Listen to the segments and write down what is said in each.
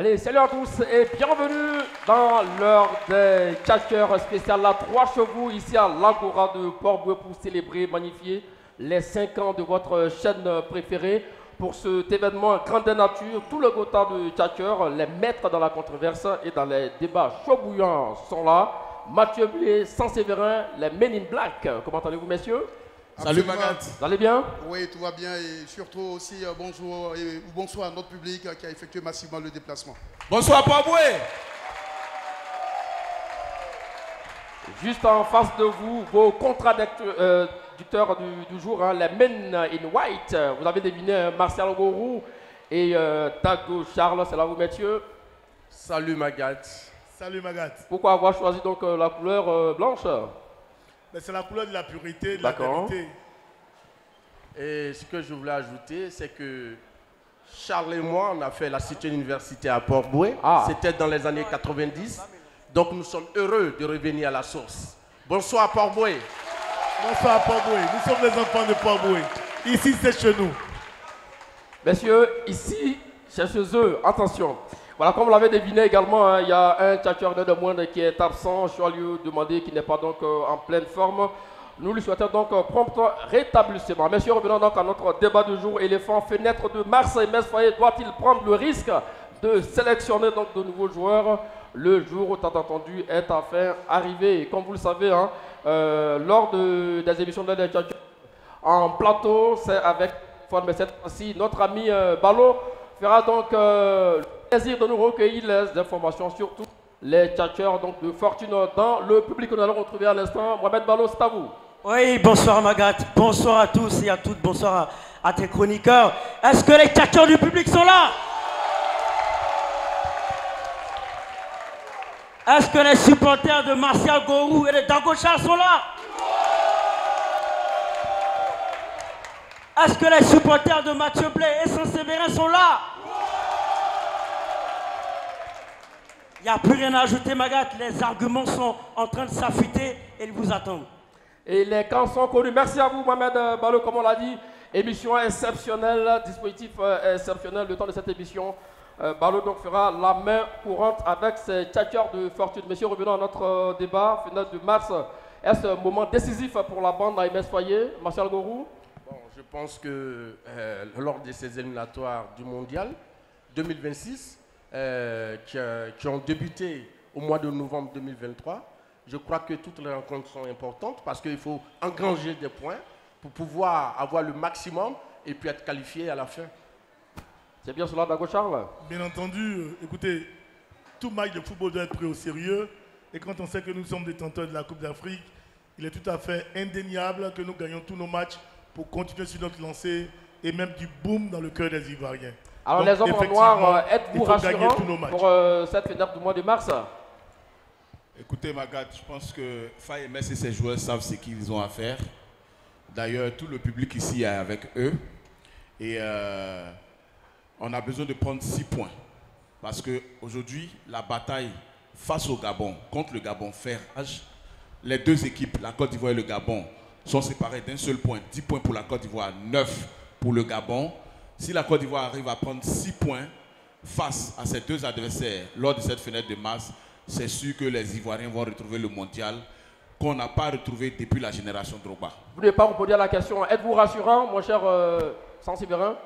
Allez, salut à tous et bienvenue dans l'heure des catcheurs spécial à 3 chevaux ici à l'Agora de Port-Bouët pour célébrer, magnifier les 5 ans de votre chaîne préférée. Pour cet événement grande nature, tout le gotha de catcheurs, les maîtres dans la controverse et dans les débats chauds bouillants sont là. Mathieu Blé, Saint-Séverin, les Men in Black. Comment allez-vous, messieurs? Salut Magat. Vous allez bien? Oui, tout va bien et surtout aussi bonjour et bonsoir à notre public qui a effectué massivement le déplacement. Bonsoir Port-Bouët. Juste en face de vous, vos contradicteurs du jour, hein, les Men in White. Vous avez deviné Martial Gorou et Dago Charles, c'est là vous, messieurs. Salut Magat. Salut Magat. Pourquoi avoir choisi donc la couleur blanche? C'est la couleur de la purité, de la vérité. Et ce que je voulais ajouter, c'est que Charles et moi, on a fait la Cité Université à Port-Bouët. C'était dans les années 90. Donc nous sommes heureux de revenir à la source. Bonsoir Port-Bouët. Bonsoir Port-Bouët. Nous sommes les enfants de Port-Bouët. Ici, c'est chez nous. Messieurs, ici, c'est chez eux. Attention. Voilà, comme vous l'avez deviné également, hein, il y a un catcheur de moins qui est absent. Je dois lui demander qu'il n'est pas donc en pleine forme. Nous lui souhaitons donc prompt rétablissement. Messieurs, revenons donc à notre débat du jour. Éléphant, fenêtre de mars et Metz-Foyer doit-il prendre le risque de sélectionner donc de nouveaux joueurs? Le jour où tant entendu est enfin arrivé. Et comme vous le savez, hein, lors des émissions de la catcheurs en plateau, c'est avec mais cette fois-ci, notre ami Balo fera donc le plaisir de nous recueillir les informations, surtout les catcheurs donc de fortune dans le public que nous allons retrouver à l'instant. Mohamed Balo, c'est à vous. Oui, bonsoir Magat, bonsoir à tous et à toutes, bonsoir à tes chroniqueurs. Est-ce que les catcheurs du public sont là? Est-ce que les supporters de Martial Gorou et de Dago Charles sont là? Est-ce que les supporters de Mathieu Blé et Saint-Séverin sont là? Il n'y a plus rien à ajouter, Magat. Les arguments sont en train de s'affûter et ils vous attendent. Et les camps sont connus. Merci à vous, Mohamed Balo, comme on l'a dit. Émission exceptionnelle, dispositif exceptionnel. Le temps de cette émission, Balo donc fera la main courante avec ses catcheurs de fortune. Messieurs, revenons à notre débat. Fenêtre de mars. Est-ce un moment décisif pour la bande à Metz-Foyer? Martial Gorou? Bon, je pense que lors de ces éliminatoires du Mondial 2026, qui ont débuté au mois de novembre 2023, je crois que toutes les rencontres sont importantes parce qu'il faut engranger des points pour pouvoir avoir le maximum et puis être qualifié à la fin. C'est bien cela, Dago Charles? Bien entendu, écoutez, tout match de football doit être pris au sérieux. Et quand on sait que nous sommes détenteurs de la Coupe d'Afrique, il est tout à fait indéniable que nous gagnons tous nos matchs pour continuer sur notre lancée et même du boom dans le cœur des Ivoiriens. Alors donc, les hommes en noir, êtes-vous rassurants pour cette fenêtre du mois de mars? Écoutez Magat, je pense que Faye Metz et ses joueurs savent ce qu'ils ont à faire. D'ailleurs, tout le public ici est avec eux. Et on a besoin de prendre 6 points. Parce qu'aujourd'hui, la bataille face au Gabon, contre le Gabon, fait rage. Les deux équipes, la Côte d'Ivoire et le Gabon, sont séparés d'un seul point. 10 points pour la Côte d'Ivoire, 9 pour le Gabon. Si la Côte d'Ivoire arrive à prendre 6 points face à ces deux adversaires lors de cette fenêtre de mars, c'est sûr que les Ivoiriens vont retrouver le mondial qu'on n'a pas retrouvé depuis la génération Drogba. Vous n'avez pas répondu à la question. Êtes-vous rassurant, mon cher Saint-Séverin?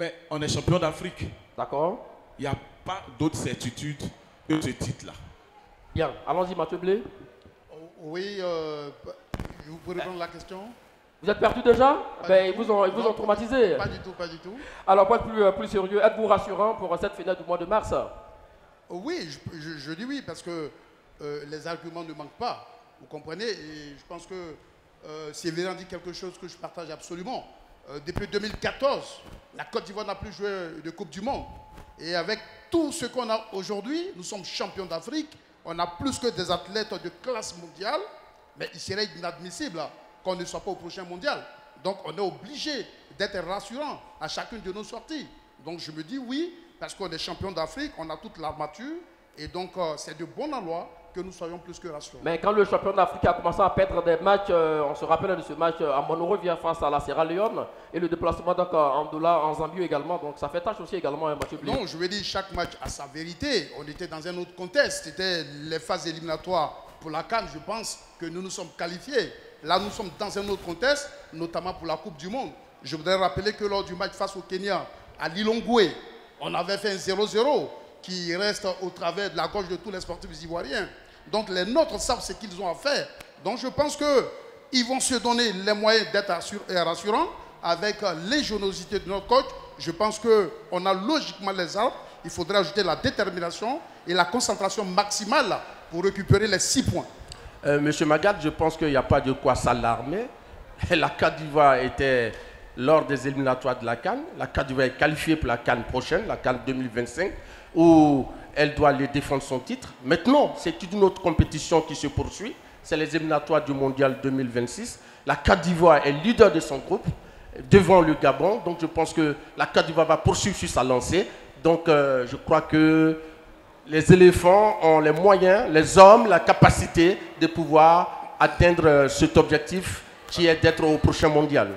Mais on est champion d'Afrique. D'accord. Il n'y a pas d'autre certitude que ce titre-là. Bien. Allons-y, Mathieu Blé. Oui, vous pouvez répondre à la question? Vous êtes perdu déjà? Ils vous ont traumatisé. Pas du tout, pas du tout. Alors, pour être plus sérieux, êtes-vous rassurant pour cette fenêtre du mois de mars? Oui, je dis oui, parce que les arguments ne manquent pas. Vous comprenez? Et je pense que Séverin dit quelque chose que je partage absolument. Depuis 2014, la Côte d'Ivoire n'a plus joué de Coupe du Monde. Et avec tout ce qu'on a aujourd'hui, nous sommes champions d'Afrique. On a plus que des athlètes de classe mondiale. Mais il serait inadmissible qu'on ne soit pas au prochain mondial. Donc on est obligé d'être rassurant à chacune de nos sorties. Donc je me dis oui, parce qu'on est champion d'Afrique, on a toute l'armature. Et donc c'est de bon aloi que nous soyons plus que rassurés. Mais quand le champion d'Afrique a commencé à perdre des matchs, on se rappelle de ce match à Monrovia face à la Sierra Leone et le déplacement donc en Angola, en Zambie également. Donc ça fait tâche aussi également, Mathieu Blé. Non, je veux dire, chaque match a sa vérité. On était dans un autre contexte. C'était les phases éliminatoires pour la CAN. Je pense que nous nous sommes qualifiés. Là, nous sommes dans un autre contexte, notamment pour la Coupe du Monde. Je voudrais rappeler que lors du match face au Kenya, à Lilongwe, on avait fait un 0-0 qui reste au travers de la gorge de tous les sportifs ivoiriens. Donc les nôtres savent ce qu'ils ont à faire. Donc je pense qu'ils vont se donner les moyens d'être rassurants avec l'ingéniosité de notre coach. Je pense qu'on a logiquement les armes. Il faudrait ajouter la détermination et la concentration maximale pour récupérer les 6 points. Monsieur Magat, je pense qu'il n'y a pas de quoi s'alarmer. La Côte d'Ivoire était lors des éliminatoires de la CAN. La Côte d'Ivoire est qualifiée pour la CAN prochaine, la CAN 2025, où elle doit aller défendre son titre. Maintenant, c'est une autre compétition qui se poursuit. C'est les éliminatoires du Mondial 2026. La Côte d'Ivoire est leader de son groupe devant le Gabon. Donc je pense que la Côte d'Ivoire va poursuivre sur sa lancée. Donc je crois que les éléphants ont les moyens, les hommes, la capacité de pouvoir atteindre cet objectif qui est d'être au prochain mondial.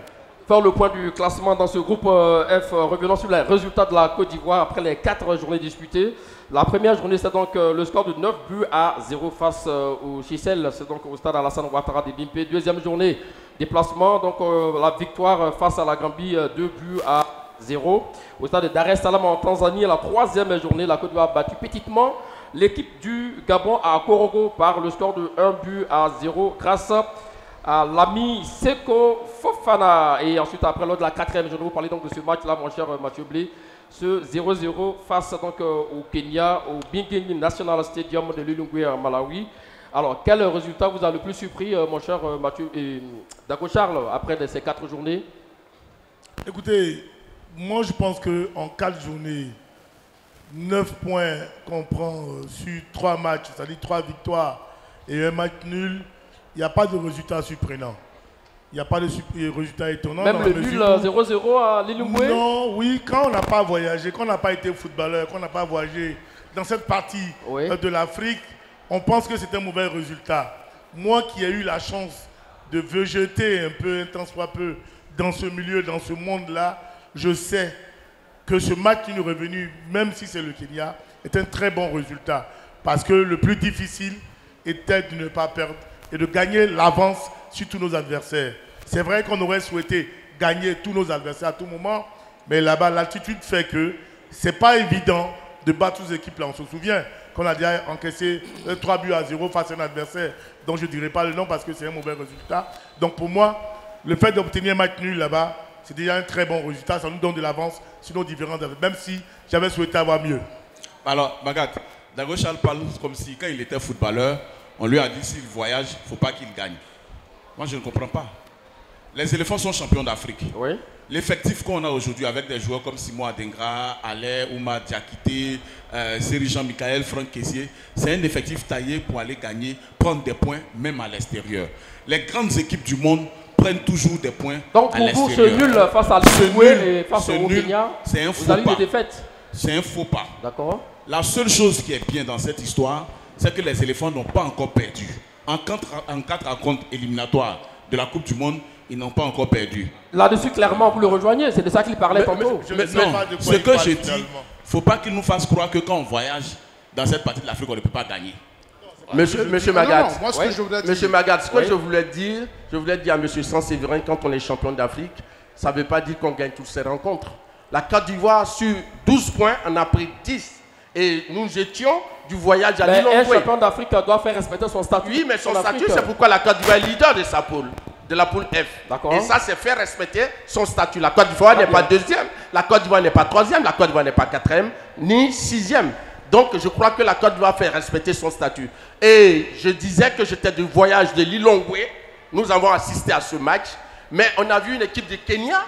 Faire le point du classement dans ce groupe F, revenons sur les résultats de la Côte d'Ivoire après les 4 journées disputées. La première journée, c'est donc le score de 9-0 face au Seychelles, c'est donc au stade Alassane Ouattara de Bimpe. Deuxième journée, déplacement, donc la victoire face à la Gambie, 2-0 au stade de Dar es Salaam en Tanzanie. La troisième journée, la Côte d'Ivoire a battu petitement l'équipe du Gabon à Korogo par le score de 1-0 grâce à l'ami Seko Fofana. Et ensuite, après, lors de la quatrième journée, vous parlez donc de ce match-là, mon cher Mathieu Blé, ce 0-0 face donc, au Kenya, au Bingeni National Stadium de Lilongwe en Malawi. Alors, quel résultat vous a le plus surpris, mon cher Mathieu Dago Charles, après ces 4 journées? Écoutez, moi je pense qu'en 4 journées, 9 points qu'on prend sur 3 matchs, c'est-à-dire 3 victoires et un match nul, il n'y a pas de résultat surprenant. Il n'y a pas de résultat étonnant. Même le nul 0-0 à Lilongwe? Non, oui, quand on n'a pas voyagé, quand on n'a pas été footballeur, quand on n'a pas voyagé dans cette partie de l'Afrique, on pense que c'est un mauvais résultat. Moi qui ai eu la chance de végéter un peu, un tant soit peu, dans ce milieu, dans ce monde-là, je sais que ce match qui nous est revenu, même si c'est le Kenya, est un très bon résultat. Parce que le plus difficile était de ne pas perdre et de gagner l'avance sur tous nos adversaires. C'est vrai qu'on aurait souhaité gagner tous nos adversaires à tout moment, mais là-bas, l'altitude fait que ce n'est pas évident de battre toutes ces équipes-là. On se souvient qu'on a déjà encaissé 3-0 face à un adversaire dont je ne dirai pas le nom parce que c'est un mauvais résultat. Donc pour moi, le fait d'obtenir un match nul là-bas, c'est déjà un très bon résultat. Ça nous donne de l'avance sur nos différents adversaires, même si j'avais souhaité avoir mieux. Alors, Magat, Dago Charles parle comme si quand il était footballeur, on lui a dit s'il voyage, il ne faut pas qu'il gagne. Moi, je ne comprends pas. Les éléphants sont champions d'Afrique. Oui. L'effectif qu'on a aujourd'hui avec des joueurs comme Simon Adengra, Alain, Oumar Diakité, Séri Jean-Michael, Franck Kessier, c'est un effectif taillé pour aller gagner, prendre des points, même à l'extérieur. Les grandes équipes du monde prennent toujours des points donc, à l'extérieur. Donc pour vous, ce nul face à Lilongwe et face au Kenya, c'est un faux vous avez pas. des défaites. C'est un faux pas. D'accord. La seule chose qui est bien dans cette histoire, c'est que les éléphants n'ont pas encore perdu. En 4 rencontres éliminatoires de la Coupe du Monde, ils n'ont pas encore perdu. Là-dessus, clairement, vous le rejoignez. C'est de ça qu'il parlait tantôt. Mais non, ce que je dis, il ne faut pas qu'il nous fasse croire que quand on voyage dans cette partie de l'Afrique, on ne peut pas gagner. Monsieur Magat, Monsieur Magat, ce que je voulais dire à Monsieur Sanséverin, quand on est champion d'Afrique, ça ne veut pas dire qu'on gagne toutes ces rencontres. La Côte d'Ivoire, sur 12 points, en a pris 10. Et nous étions du voyage à Lilongwe. Un champion d'Afrique doit faire respecter son statut. Oui, mais son statut, c'est pourquoi la Côte d'Ivoire est leader de sa poule, de la poule F. Et ça, c'est faire respecter son statut. La Côte d'Ivoire n'est pas deuxième, la Côte d'Ivoire n'est pas troisième, la Côte d'Ivoire n'est pas quatrième, ni sixième. Donc, je crois que la Côte d'Ivoire fait respecter son statut. Et je disais que j'étais du voyage de Lilongwe. Nous avons assisté à ce match. Mais on a vu une équipe du Kenya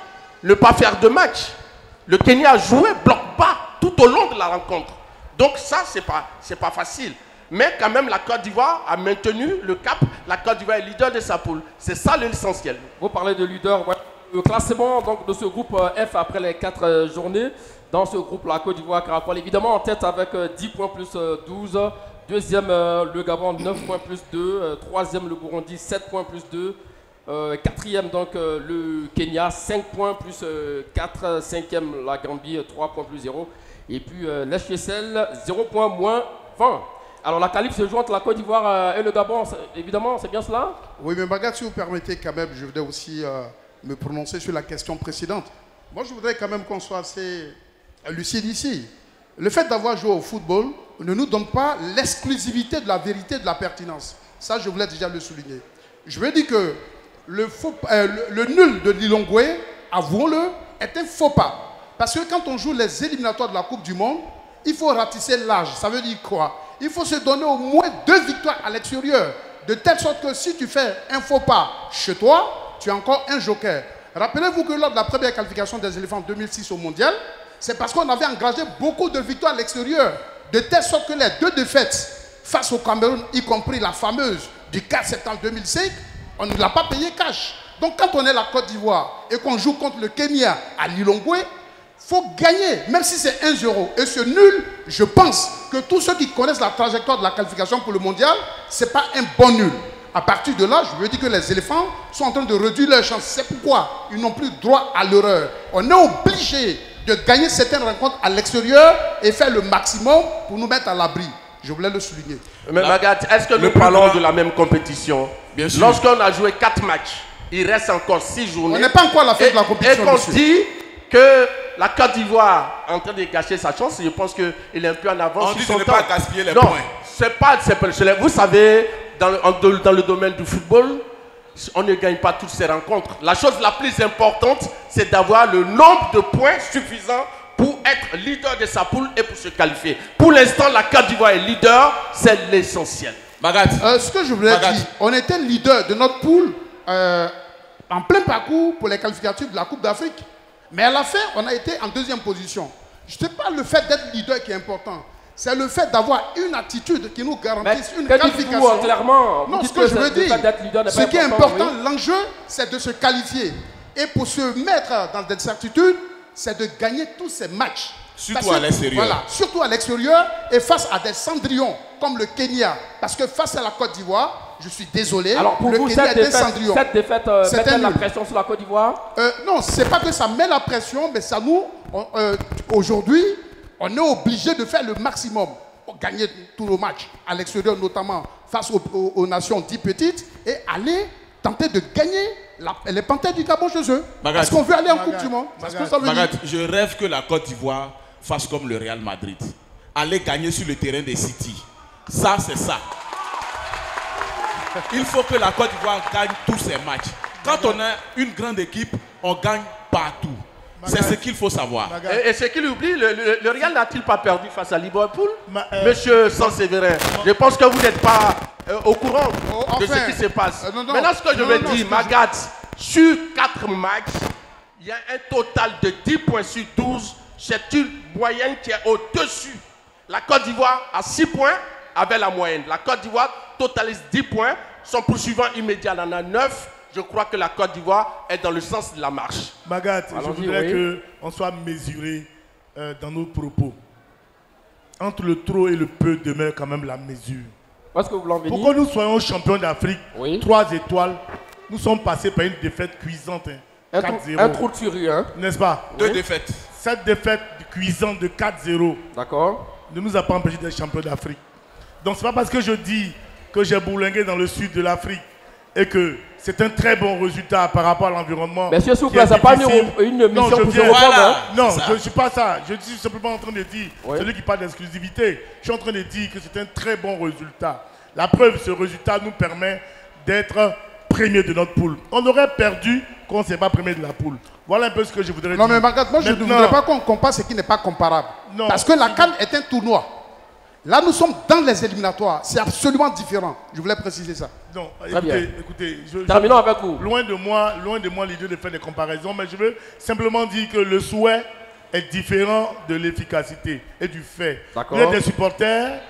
ne pas faire de match. Le Kenya a joué bloc bas tout au long de la rencontre. Donc ça, c'est pas facile. Mais quand même, la Côte d'Ivoire a maintenu le cap. La Côte d'Ivoire est leader de sa poule. C'est ça l'essentiel. Vous parlez de leader. Ouais. Le classement donc, de ce groupe F après les 4 journées. Dans ce groupe, la Côte d'Ivoire caracole évidemment en tête avec 10 points plus 12. Deuxième, le Gabon, 9 points plus 2. Troisième, le Burundi, 7 points plus 2. Quatrième, donc, le Kenya, 5 points plus 4. Cinquième, la Gambie, 3 points plus 0. Et puis l'HSL, 0 points moins 20. Alors la qualif se joue entre la Côte d'Ivoire et le Gabon, évidemment, c'est bien cela? Oui, mais Magat, si vous permettez quand même, je voudrais aussi me prononcer sur la question précédente. Moi, je voudrais quand même qu'on soit assez lucide ici. Le fait d'avoir joué au football ne nous donne pas l'exclusivité de la vérité, de la pertinence. Ça, je voulais déjà le souligner. Je veux dire que le nul de Lilongwe, avouons-le, est un faux pas. Parce que quand on joue les éliminatoires de la Coupe du Monde, il faut ratisser large. Ça veut dire quoi? Il faut se donner au moins 2 victoires à l'extérieur. De telle sorte que si tu fais un faux pas chez toi, tu as encore un joker. Rappelez-vous que lors de la première qualification des éléphants en 2006 au mondial, c'est parce qu'on avait engagé beaucoup de victoires à l'extérieur. De telle sorte que les 2 défaites face au Cameroun, y compris la fameuse du 4 septembre 2005, on ne l'a pas payé cash. Donc quand on est la Côte d'Ivoire et qu'on joue contre le Kenya à Lilongwe, il faut gagner, même si c'est 1-0. Et ce nul, je pense que tous ceux qui connaissent la trajectoire de la qualification pour le mondial, ce n'est pas un bon nul. À partir de là, je veux dire que les éléphants sont en train de réduire leurs chances. C'est pourquoi ils n'ont plus droit à l'erreur. On est obligé de gagner certaines rencontres à l'extérieur et faire le maximum pour nous mettre à l'abri. Je voulais le souligner. Mais Magat, est-ce que nous parlons de la même compétition? Bien sûr. Lorsqu'on a joué 4 matchs, il reste encore 6 journées. On n'est pas encore à la fin de la compétition. Et qu'on dit que la Côte d'Ivoire est en train de gâcher sa chance, je pense qu'il est un peu en avance. On dit de ne pas gaspiller les points. Non, vous savez, dans le domaine du football, on ne gagne pas toutes ces rencontres. La chose la plus importante, c'est d'avoir le nombre de points suffisant pour être leader de sa poule et pour se qualifier. Pour l'instant, la Côte d'Ivoire est leader, c'est l'essentiel. Magat. Ce que je voulais dire, on était leader de notre poule en plein parcours pour les qualificatifs de la Coupe d'Afrique. Mais à la fin, on a été en 2e position. Je ne sais pas le fait d'être leader qui est important. C'est le fait d'avoir une attitude qui nous garantisse une qualification. Clairement, non, ce que je veux dire, ce qui est important, l'enjeu, c'est de se qualifier. Et pour se mettre dans des certitudes, c'est de gagner tous ces matchs. Surtout à l'extérieur. Voilà, surtout à l'extérieur et face à des cendrillons comme le Kenya. Parce que face à la Côte d'Ivoire, je suis désolé, alors pour le vous, Kenya est des cendrillons. Cette défaite met la pression sur la Côte d'Ivoire? Non, ce n'est pas que ça met la pression, mais ça nous, aujourd'hui, on est obligé de faire le maximum pour gagner tous nos matchs à l'extérieur, notamment face aux nations dites petites, et aller tenter de gagner les Panthères du Gabon chez eux. Parce qu'on veut aller en Coupe du Monde. Magat, je rêve que la Côte d'Ivoire fasse comme le Real Madrid. Aller gagner sur le terrain des City. Ça, c'est ça. Il faut que la Côte d'Ivoire gagne tous ses matchs. Quand on a une grande équipe, on gagne partout. C'est ce qu'il faut savoir. Et ce qu'il oublie, le Real n'a-t-il pas perdu face à Liverpool? Monsieur Sanseverin, je pense que vous n'êtes pas au courant de ce qui se passe. Maintenant, ce que je veux dire, Magat, sur 4 matchs, il y a un total de 10 points sur 12. C'est une moyenne qui est au-dessus. La Côte d'Ivoire a 6 points avec la moyenne. La Côte d'Ivoire totalise 10 points. Son poursuivant immédiat en a 9. Je crois que la Côte d'Ivoire est dans le sens de la marche. Magat, je voudrais qu'on soit mesuré dans nos propos. Entre le trop et le peu demeure quand même la mesure. Est-ce que vous l'en venez? Pour que nous soyons champions d'Afrique, 3 étoiles, nous sommes passés par une défaite cuisante. 4-0. Un trou de furie, hein? N'est-ce pas? 2 défaites. Cette défaite cuisante de 4-0 ne nous a pas empêché d'être champions d'Afrique. Donc c'est pas parce que je dis que j'ai bourlingué dans le sud de l'Afrique et que c'est un très bon résultat par rapport à l'environnement. Monsieur Soupla, ça n'a pas une mission pour se répondre. Non, je ne suis pas ça. Je suis simplement en train de dire, celui qui parle d'exclusivité, je suis en train de dire que c'est un très bon résultat. La preuve, ce résultat nous permet d'être premier de notre poule. On aurait perdu qu'on ne s'est pas premier de la poule. Voilà un peu ce que je voudrais dire. Non, mais Magat, moi je ne voudrais pas qu'on compare ce qui n'est pas comparable. Non. Parce que la CAN est un tournoi. Là, nous sommes dans les éliminatoires. C'est absolument différent. Je voulais préciser ça. Non, écoutez, terminons avec vous. Loin de moi l'idée de faire des comparaisons, mais je veux simplement dire que le souhait est différent de l'efficacité et du fait. Vous êtes des supporters,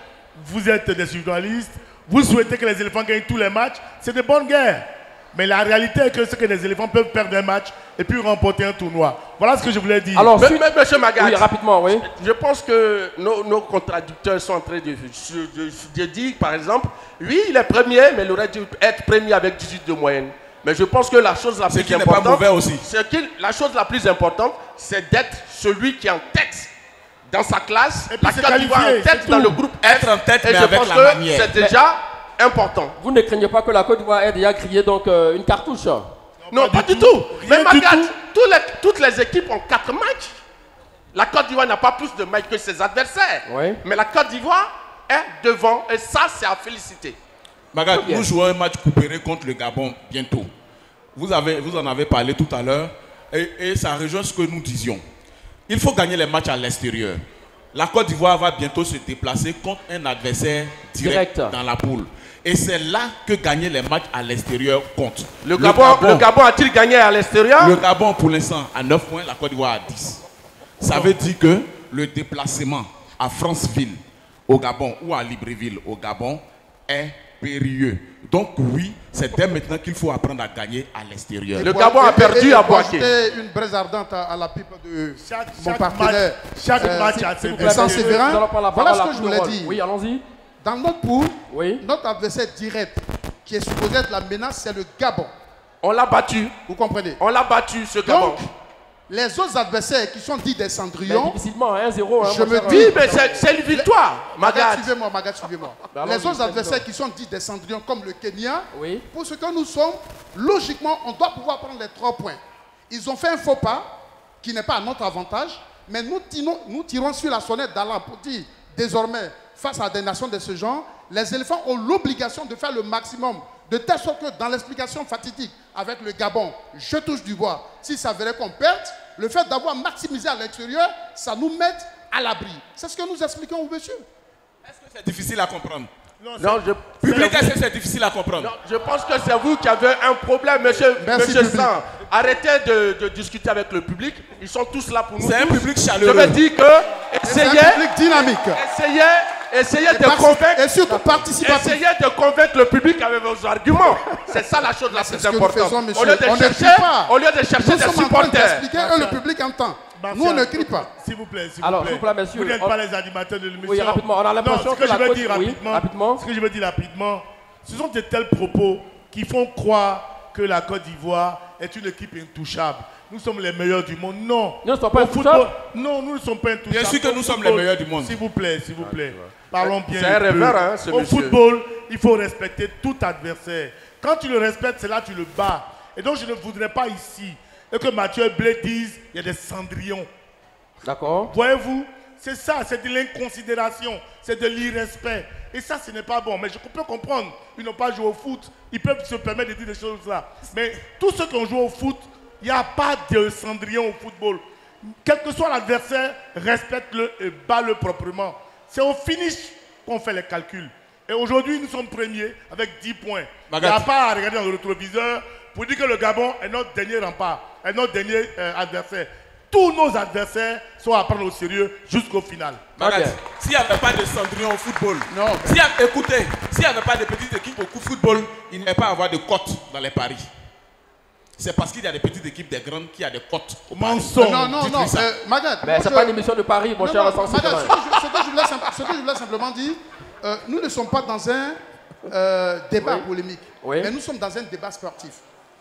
vous êtes des journalistes, vous souhaitez que les éléphants gagnent tous les matchs, c'est de bonne guerre. Mais la réalité est que c'est que les éléphants peuvent perdre un match et puis remporter un tournoi. Voilà ce que je voulais dire. Alors, Monsieur Magat, oui, rapidement, oui. Je pense que nos contradicteurs sont en train de dire, par exemple, oui, il est premier, mais il aurait dû être premier avec 18 de moyenne. Mais je pense que la chose la plus importante, pas mauvais aussi. La chose la plus importante, c'est d'être celui qui est en tête dans sa classe. Et puis La Côte d'Ivoire en tête dans le groupe F. Être en tête, et mais je avec pense la que manière. c'est déjà important. Vous ne craignez pas que la Côte d'Ivoire ait déjà grillé donc une cartouche? Non, pas du tout. Mais Magat, toutes les équipes ont 4 matchs. La Côte d'Ivoire n'a pas plus de matchs que ses adversaires. Oui. Mais la Côte d'Ivoire est devant et ça, c'est à féliciter. Magat, Bien. nous jouons un match coupéré contre le Gabon bientôt. Vous en avez parlé tout à l'heure et ça rejoint ce que nous disions. Il faut gagner les matchs à l'extérieur. La Côte d'Ivoire va bientôt se déplacer contre un adversaire direct dans la poule. Et c'est là que gagner les matchs à l'extérieur compte. Le Gabon a-t-il gagné à l'extérieur? Le Gabon, pour l'instant, a 9 points, la Côte d'Ivoire a 10. Ça veut dire que le déplacement à Franceville, au Gabon, ou à Libreville, au Gabon, est périlleux. Donc oui, c'est dès maintenant qu'il faut apprendre à gagner à l'extérieur. Le Gabon a perdu à Boaké. Ajouter une braise ardente à la pipe de mon Chaque partenaire. chaque match a ses Vincent Sévérin. Nous allons prendre la Voilà parole ce à que je tour de voulais rôle. dire. Oui, allons-y. Dans notre poule, Oui. notre adversaire direct, qui est supposé être la menace, c'est le Gabon. On l'a battu. Vous comprenez? On l'a battu, ce Gabon. Donc, les autres adversaires qui sont dits des Mais cendrillons, difficilement, 1-0. Je me Oui, mais c'est une victoire. Magat, Magat. suivez-moi. Ben Les allons-y, autres faites-le. adversaires qui sont dits des cendrillons, comme le Kenya, Oui. pour ce que nous sommes, logiquement, on doit pouvoir prendre les 3 points. Ils ont fait un faux pas qui n'est pas à notre avantage, mais nous tirons sur la sonnette d'alarme pour dire, désormais, face à des nations de ce genre, les éléphants ont l'obligation de faire le maximum, de telle sorte que dans l'explication fatidique avec le Gabon, je touche du bois, s'il s'avérait qu'on perde, le fait d'avoir maximisé à l'extérieur, ça nous met à l'abri. C'est ce que nous expliquons au monsieur. Est-ce que c'est difficile à comprendre? Non, Public, est-ce que c'est difficile à comprendre? non, je pense que c'est vous qui avez un problème, monsieur Merci, public. Sang. Arrêtez de discuter avec le public. Ils sont tous là pour nous. C'est un tous. public Je chaleureux. veux dire que C'est un public dynamique. essayez Et de convaincre. et surtout participatif. Essayez de convaincre le public avec vos arguments. C'est ça la chose la C'est plus ce que nous importante. faisons, monsieur. Au lieu de On ne chercher, crie pas. au lieu de chercher Nous des sommes en train supporters. d'expliquer et le public entend. Nous, on ne crie pas. S'il vous plaît, s'il Alors, vous plaît. s'il vous plaît, messieurs, Vous n'êtes on- pas les animateurs de l'émission. Oui, rapidement, on a l'impression Non, que la Côte- oui, rapidement. Ce que je veux dire rapidement, ce sont de tels propos qui font croire que la Côte d'Ivoire est une équipe intouchable. Nous sommes les meilleurs du monde. Non. Nous ne sommes pas Au football, intouchables. non, nous ne sommes pas intouchables. Bien sûr que Au nous sommes football, les meilleurs du monde. S'il vous plaît, s'il vous plaît. Parlons bien. C'est un peu. rêveur, hein, ce Au monsieur. football, il faut respecter tout adversaire. Quand tu le respectes, c'est là que tu le bats. Et donc, je ne voudrais pas ici et que Mathieu Blé dise il y a des cendrillons. D'accord. Voyez-vous, c'est ça, c'est de l'inconsidération, c'est de l'irrespect. Et ça, ce n'est pas bon. Mais je peux comprendre, ils n'ont pas joué au foot, ils peuvent se permettre de dire des choses là. Mais tous ceux qui ont joué au foot, il n'y a pas de cendrillon au football. Quel que soit l'adversaire, respecte-le et bats-le proprement. C'est au finish qu'on fait les calculs. Et aujourd'hui, nous sommes premiers avec 10 points. Il n'y a pas à regarder dans le rétroviseur pour dire que le Gabon est notre dernier rempart, est notre dernier adversaire. Tous nos adversaires sont à prendre au sérieux jusqu'au final. Magat, Ok. s'il n'y avait pas de cendrillon au football, Non. écoutez, s'il n'y avait pas de petites équipes au football, il n'y aurait pas à avoir de cotes dans les paris. C'est parce qu'il y a des petites équipes, des grandes, qui a des cotes. Mensonge. Non, Dites-lui ça. Magat. Mais moi, c'est je- pas une émission de Paris, mon Non, cher non, Vincent Magat, Sévérin. ce que je voulais simplement dire, nous ne sommes pas dans un débat polémique, Oui. mais nous sommes dans un débat sportif.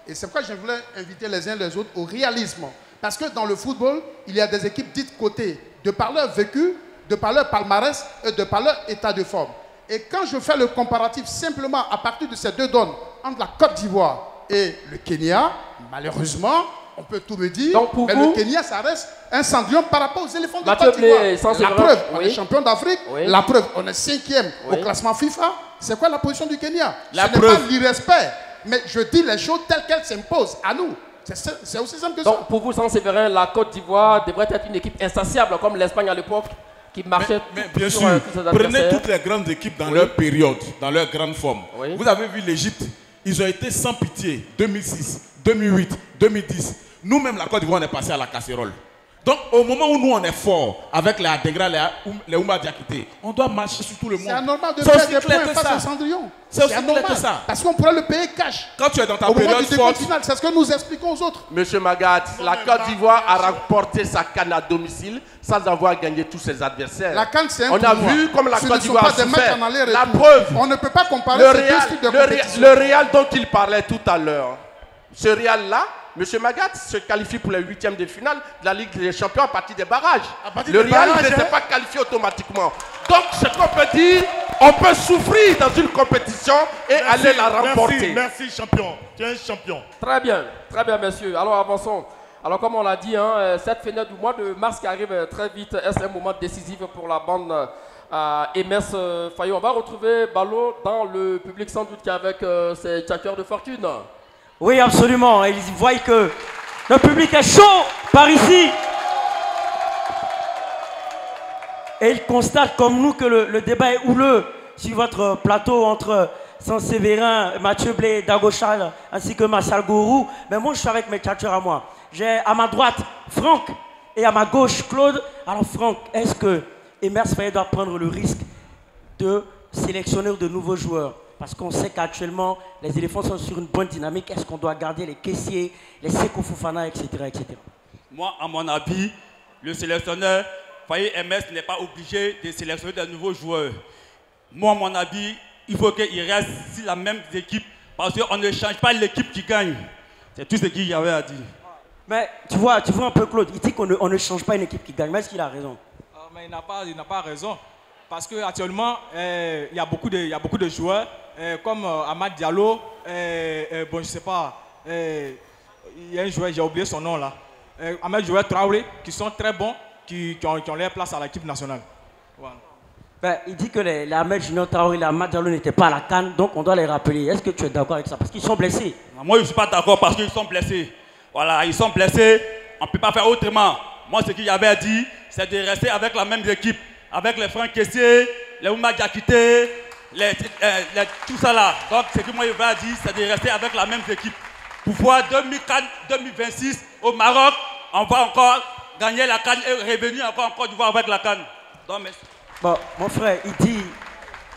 Et c'est pourquoi je voulais inviter les uns les autres au réalisme. Parce que dans le football, il y a des équipes dites cotées, de par leur vécu, de par leur palmarès et de par leur état de forme. Et quand je fais le comparatif simplement à partir de ces deux donnes, entre la Côte d'Ivoire et le Kenya, malheureusement, on peut tout me dire, Donc, pour mais vous- le Kenya, ça reste un cendrillon par rapport aux éléphants de Mathieu Côte d'Ivoire. Blé, sans La Sévérin, preuve, on oui. est champion d'Afrique. Oui. La preuve, on est 5e Oui. au classement FIFA. C'est quoi la position du Kenya? La Ce n'est preuve. pas l'irrespect, mais je dis les choses telles qu'elles s'imposent à nous. C'est aussi simple que ça. Donc, pour vous, sans Sévérin, la Côte d'Ivoire devrait être une équipe insatiable, comme l'Espagne à l'époque, qui marchait Mais bien sur, sûr, tous ses prenez adversaires. toutes les grandes équipes dans Oui. leur période, dans leur grande forme. Oui. Vous avez vu l'Égypte, ils ont été sans pitié 2006, 2008, 2010. Nous-mêmes, la Côte d'Ivoire, on est passé à la casserole. Donc, au moment où nous on est fort avec les Adegra, les Oumba Diakité, on doit marcher sur tout le monde. C'est anormal de C'est perdre aussi des clair points que face ça. au Cendrillon. C'est aussi clair que ça. Parce qu'on pourrait le payer cash. Quand tu es dans ta Au moment période du décompte forte, final, c'est ce que nous expliquons aux autres. Monsieur Magat, la Côte d'Ivoire a remporté sa CAN à domicile sans avoir gagné tous ses adversaires. La CAN, c'est un On a tournoi. vu comme la Ce Côte ne sont d'Ivoire a pas des matchs souffert. en aller-retour. La preuve, On ne peut pas comparer le ces deux styles de compétition. Le Real dont il parlait tout à l'heure, ce Real-là, Monsieur Magat se qualifie pour les huitièmes de finale de la Ligue des Champions à partir des barrages. Le Real ne s'est pas qualifié automatiquement. Donc, ce qu'on peut dire, on peut souffrir dans une compétition et aller la remporter. Merci, champion. Tu es un champion. Très bien, messieurs. Alors, avançons. Alors, comme on l'a dit, cette fenêtre du mois de mars qui arrive très vite, est un moment décisif pour la bande MS Fayot. On va retrouver Ballot dans le public sans doute qui est avec ses tchatcheurs de fortune. Oui, absolument. Ils voient que le public est chaud par ici. Et ils constatent comme nous que le débat est houleux sur votre plateau entre Saint-Séverin, Mathieu Blé, Dagochal ainsi que Marcel Gourou. Mais moi, je suis avec mes tchatcheurs à moi. J'ai à ma droite Franck et à ma gauche Claude. Alors Franck, est-ce que Emers Faye doit prendre le risque de sélectionner de nouveaux joueurs? Parce qu'on sait qu'actuellement, les éléphants sont sur une bonne dynamique. Est-ce qu'on doit garder les caissiers, les Seko Fofana, etc., etc. Moi, à mon avis, le sélectionneur Faye MS n'est pas obligé de sélectionner de nouveaux joueurs. Moi, à mon avis, il faut qu'il reste sur la même équipe parce qu'on ne change pas l'équipe qui gagne. C'est tout ce qu'il y avait à dire. Mais tu vois un peu Claude, il dit qu'on ne change pas une équipe qui gagne. Mais est-ce qu'il a raison? Mais il n'a pas raison. Parce qu'actuellement, il y a beaucoup de joueurs comme Amad Diallo. Bon, je sais pas. Il y a un joueur, j'ai oublié son nom là. Amad Traoré, qui sont très bons, qui ont leur place à l'équipe nationale. Voilà. Ben, il dit que les Ahmed Junior Traoré et les Amad Diallo n'étaient pas à la CAN, donc on doit les rappeler. Est-ce que tu es d'accord avec ça? Parce qu'ils sont blessés. Moi, je ne suis pas d'accord parce qu'ils sont blessés. Voilà, ils sont blessés. On ne peut pas faire autrement. Moi, ce qu'il y avait à dire, c'est de rester avec la même équipe. Avec les Franck Kessié, les Oumar Diakité, tout ça là. Donc, ce que moi, je vais dire, c'est de rester avec la même équipe. Pour voir 2026 au Maroc, on va encore gagner la CAN et revenir encore en Côte d'Ivoire avec la CAN. Bon, mon frère, il dit,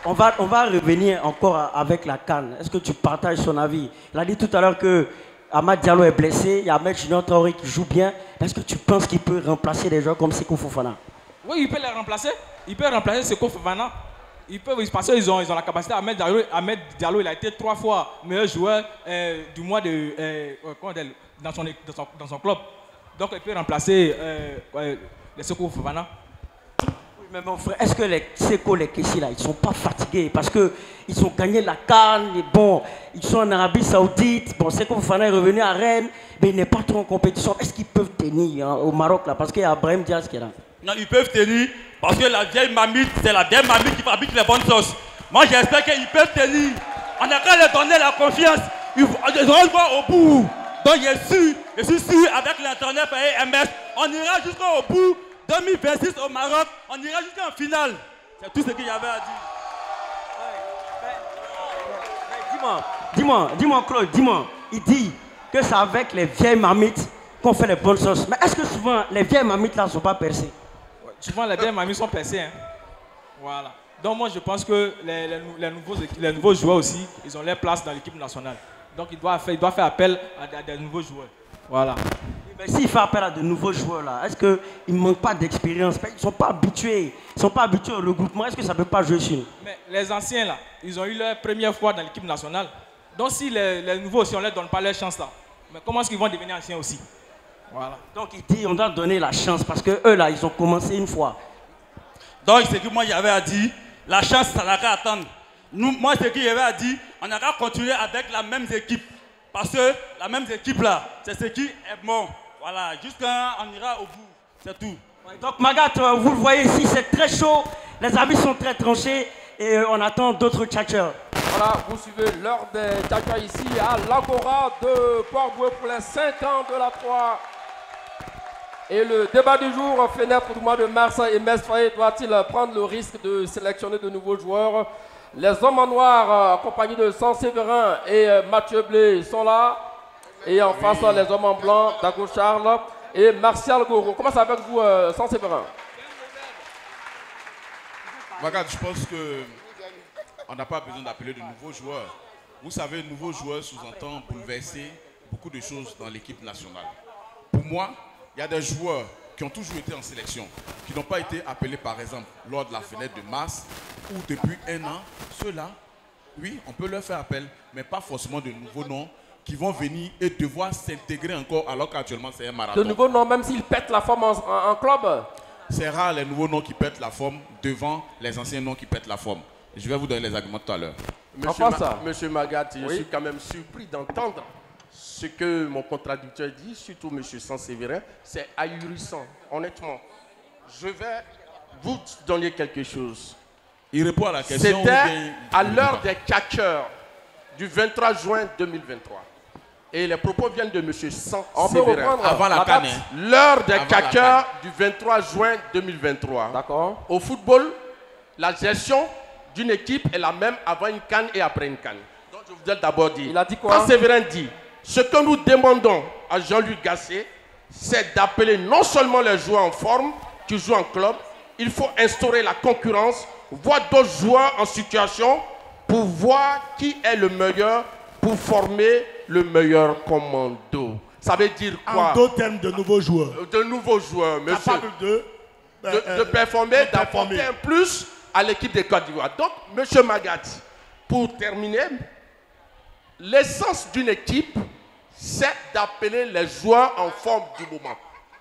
on va revenir encore avec la CAN. Est-ce que tu partages son avis? Il a dit tout à l'heure que Amad Diallo est blessé, il y a Ahmed Junior Traoré qui joue bien. Est-ce que tu penses qu'il peut remplacer des joueurs comme Seko Fofana? Oui, il peut les remplacer. Il peut remplacer Seko Fofana. Ils peuvent, parce qu'ils ont la capacité. Ahmed Diallo, il a été 3 fois meilleur joueur du mois dans son club. Donc il peut remplacer les Seko Fofana. Oui, mais mon frère, est-ce que les Seko, les Kessi là, ils ne sont pas fatigués? Parce qu'ils ont gagné la CAN, et bon, ils sont en Arabie Saoudite. Bon, Seko Fofana est revenu à Rennes, mais il n'est pas trop en compétition. Est-ce qu'ils peuvent tenir au Maroc là? Parce qu'il y a Brahim Diaz qui est là. Non, ils peuvent tenir parce que la vieille mamie, c'est la vieille mamie qui fabrique les bonnes sauces. Moi, j'espère qu'ils peuvent tenir. On n'a qu'à leur donner la confiance. Ils vont le voir au bout. Donc, je suis sûr, avec l'entraîneur MS, on ira jusqu'au bout. 2026 au Maroc, on ira jusqu'en finale. C'est tout ce qu'il y avait à dire. Dis-moi, Claude, dis-moi. Il dit que c'est avec les vieilles mamites qu'on fait les bonnes sauces. Mais est-ce que souvent, les vieilles mamites là ne sont pas percées? Souvent, les vieilles mamies sont percées. Hein. Voilà. Donc, moi, je pense que les nouveaux joueurs aussi, ils ont leur place dans l'équipe nationale. Donc, il doit faire appel à des nouveaux joueurs. Voilà. Mais s'il fait appel à de nouveaux joueurs là, est-ce qu'ils ne manquent pas d'expérience? Ils ne sont pas habitués. Ils ne sont pas habitués au regroupement. Est-ce que ça ne peut pas jouer sur nous? Mais les anciens là, ils ont eu leur première fois dans l'équipe nationale. Donc, si les nouveaux aussi, on ne leur donne pas leur chance là, mais comment est-ce qu'ils vont devenir anciens aussi? Voilà. Donc il dit on doit donner la chance parce que eux là ils ont commencé une fois. Donc ce que moi j'avais à dire, la chance ça n'a qu'à attendre. Moi ce que j'avais à dire, on n'a qu'à continuer avec la même équipe. Parce que la même équipe là, c'est ce qui est bon. Voilà, jusqu'à on ira au bout, c'est tout. Donc Magat, vous le voyez ici, c'est très chaud, les avis sont très tranchés et on attend d'autres tchatcheurs. Voilà, vous suivez l'heure des tchatcheurs ici à l'Agora de Port-Boueux pour les 5 ans de la 3. Et le débat du jour, fenêtre du mois de mars, Emers Faye doit-il prendre le risque de sélectionner de nouveaux joueurs? Les hommes en noir, accompagnés de Saint-Séverin et Mathieu Blé, sont là. Et en face, les hommes en blanc, Dago Charles et Martial Goro. Comment ça va avec vous, sans Séverin? Regarde, je pense que on n'a pas besoin d'appeler de nouveaux joueurs. Vous savez, nouveaux joueurs sous-entend bouleverser beaucoup de choses dans l'équipe nationale. Pour moi, il y a des joueurs qui ont toujours été en sélection, qui n'ont pas été appelés par exemple lors de la fenêtre de mars ou depuis un an. Ceux-là, oui, on peut leur faire appel, mais pas forcément de nouveaux noms qui vont venir et devoir s'intégrer encore alors qu'actuellement c'est un marathon. De nouveaux noms, même s'ils pètent la forme en club? C'est rare les nouveaux noms qui pètent la forme devant les anciens noms qui pètent la forme. Je vais vous donner les arguments tout à l'heure. Monsieur Magat, je suis quand même surpris d'entendre ce que mon contradicteur dit, surtout monsieur Sanséverin. C'est ahurissant, honnêtement. Je vais vous donner quelque chose. Il répond à la question. C'était à l'heure des catcheurs du 23 juin 2023. Et les propos viennent de monsieur Sanséverin. Avant la CAN. L'heure des catcheurs du 23 juin 2023. D'accord. Au football, la gestion d'une équipe est la même avant une CAN et après une CAN. Donc je vous ai d'abord dit. Il a dit quoi? Sanséverin dit, ce que nous demandons à Jean-Luc Gasset, c'est d'appeler non seulement les joueurs en forme qui jouent en club, il faut instaurer la concurrence, voir d'autres joueurs en situation pour voir qui est le meilleur pour former le meilleur commando. Ça veut dire quoi? En d'autres termes, de nouveaux joueurs. De nouveaux joueurs, monsieur. Capable de performer, d'apporter un plus à l'équipe de Côte d'Ivoire. Donc, monsieur Magat, pour terminer, l'essence d'une équipe, c'est d'appeler les joueurs en forme du moment.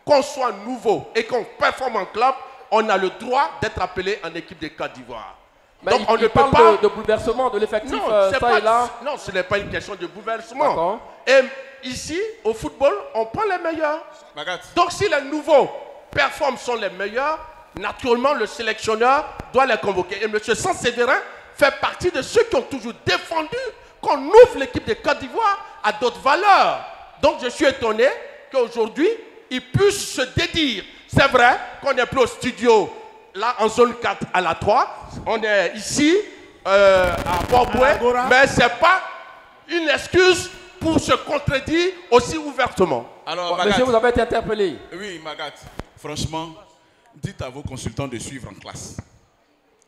Qu'on soit nouveau et qu'on performe en club, on a le droit d'être appelé en équipe de Côte d'Ivoire. Donc on ne parle pas de bouleversement de l'effectif, ça et là. Non, ce n'est pas une question de bouleversement. Et ici, au football, on prend les meilleurs. Magat. Donc si les nouveaux performent sont les meilleurs, naturellement le sélectionneur doit les convoquer. Et M. Sanséverin fait partie de ceux qui ont toujours défendu qu'on ouvre l'équipe de Côte d'Ivoire à d'autres valeurs. Donc je suis étonné qu'aujourd'hui, il puisse se dédire. C'est vrai qu'on n'est plus au studio, là en zone 4 à la 3. On est ici, à Port-Bouet, mais ce n'est pas une excuse pour se contredire aussi ouvertement. Alors, Magat, monsieur, vous avez été interpellé. Oui, Magat. Franchement, dites à vos consultants de suivre en classe.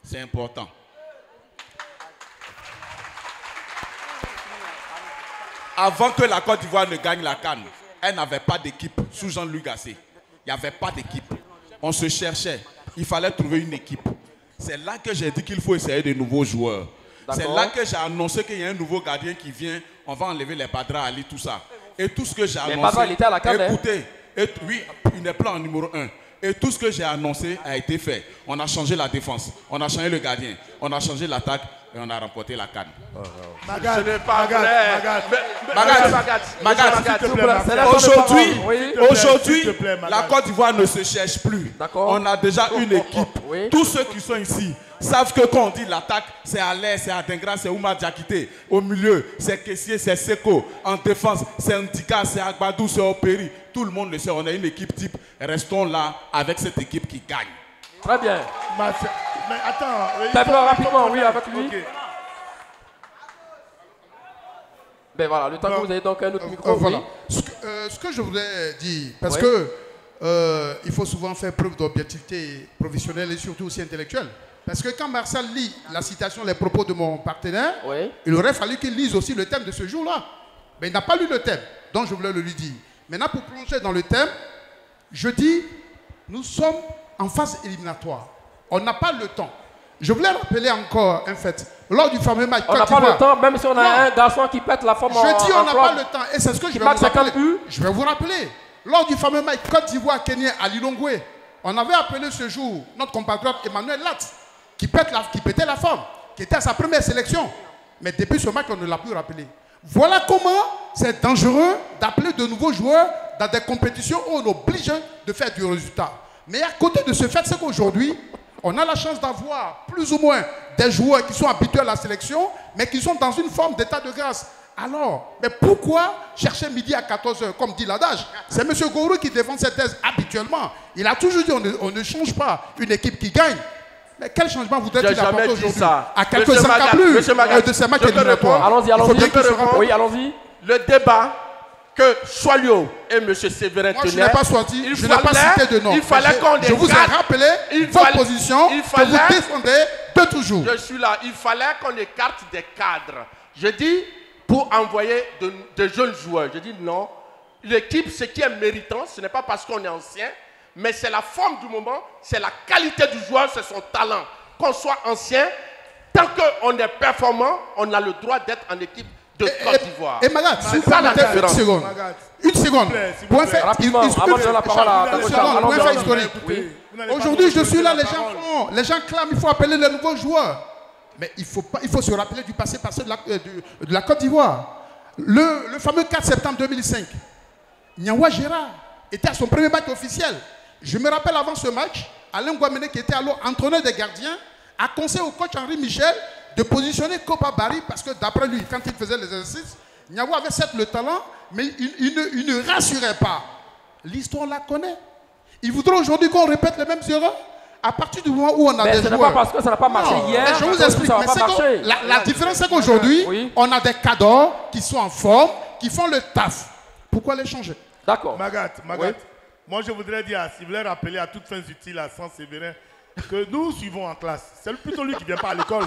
C'est important. Avant que la Côte d'Ivoire ne gagne la CAN, elle n'avait pas d'équipe sous Jean-Luc Gasset. Il n'y avait pas d'équipe. On se cherchait. Il fallait trouver une équipe. C'est là que j'ai dit qu'il faut essayer de nouveaux joueurs. C'est là que j'ai annoncé qu'il y a un nouveau gardien qui vient. On va enlever les Badra Ali, tout ça. Et tout ce que j'ai annoncé... Badra, il était à la CAN, écoutez, oui, il n'est pas en numéro 1. Et tout ce que j'ai annoncé a été fait. On a changé la défense, on a changé le gardien, on a changé l'attaque et on a remporté la CAN. Ce n'est pas vrai. Aujourd'hui, la Côte d'Ivoire ne se cherche plus. On a déjà une équipe. Tous ceux qui sont ici savent que quand on dit l'attaque, c'est Alain, c'est Adengra, c'est Oumar Diakité. Au milieu, c'est Kessié, c'est Seko. En défense, c'est Ndika, c'est Agbadou, c'est Operi. Tout le monde le sait, on a une équipe type. Restons là avec cette équipe qui gagne. Très bien. Mais attends. T'as rapidement, oui, avec lui. Okay. Ben voilà, le temps que vous avez donc un autre micro. Voilà. Ce que je voulais dire, parce que il faut souvent faire preuve d'objectivité professionnelle et surtout aussi intellectuelle. Parce que quand Marcel lit la citation, les propos de mon partenaire, il aurait fallu qu'il lise aussi le thème de ce jour-là. Mais il n'a pas lu le thème, donc je voulais le lui dire. Maintenant, pour plonger dans le thème, je dis, nous sommes en phase éliminatoire. On n'a pas le temps. Je voulais rappeler encore un fait. Lors du fameux match, on n'a pas le temps, même si on a un garçon qui pète la forme en Je dis on n'a pas le temps, et c'est ce que je vais vous rappeler. Je vais vous rappeler. Lors du fameux match Côte d'Ivoire-Kenya à Lilongwe, on avait appelé ce jour notre compatriote Emmanuel Lat, qui pétait la forme, qui était à sa première sélection. Mais depuis ce match, on ne l'a plus rappelé. Voilà comment c'est dangereux d'appeler de nouveaux joueurs dans des compétitions où on oblige de faire du résultat. Mais à côté de ce fait, c'est qu'aujourd'hui, on a la chance d'avoir plus ou moins des joueurs qui sont habitués à la sélection, mais qui sont dans une forme d'état de grâce. Alors, mais pourquoi chercher midi à 14 h, comme dit l'adage? C'est M. Goro qui défend cette thèse habituellement. Il a toujours dit on ne change pas une équipe qui gagne. Mais quel changement voudrait-il apporter aujourd'hui à quelques encablures de ces matchs éliminatoires? Allons-y, allons-y. Oui, allons-y. Le débat que Choilio et M. Séverin Moi, je tenaient. n'ai pas sorti, je n'ai pas cité de nom. Il fallait qu'on Je vous ai rappelé votre position que vous défendez de toujours. Je suis là. Il fallait qu'on écarte des cadres. Je dis, pour envoyer de jeunes joueurs. Je dis non. L'équipe, ce qui est méritant, ce n'est pas parce qu'on est ancien, mais c'est la forme du moment, c'est la qualité du joueur, c'est son talent. Qu'on soit ancien, tant qu'on est performant, on a le droit d'être en équipe de Côte d'Ivoire. Et Magat, c'est ça la différence. Une seconde. Pour faire rapidement, avant de donner la parole à historique. Aujourd'hui, je suis là, les gens clament, il faut appeler les nouveaux joueurs. Mais il faut se rappeler du passé de la Côte d'Ivoire. Le fameux 4 septembre 2005, Nyawa Gérard était à son premier match officiel. Je me rappelle avant ce match, Alain Guamene, qui était alors entraîneur des gardiens, a conseillé au coach Henri Michel de positionner Kopa Barry parce que d'après lui, quand il faisait les exercices, Nyawa avait certes le talent, mais il ne rassurait pas. L'histoire la connaît. Il voudrait aujourd'hui qu'on répète les mêmes erreurs. À partir du moment où on a des joueurs... Mais ce n'est pas parce que ça n'a pas marché hier. Mais je vous explique. La différence, c'est qu'aujourd'hui, on a des cadors qui sont en forme, qui font le taf. Pourquoi les changer? D'accord. Magat, moi je voudrais dire, si vous voulez rappeler à toute fin utile à Saint-Séverin, que nous suivons en classe. C'est plutôt lui qui ne vient pas à l'école.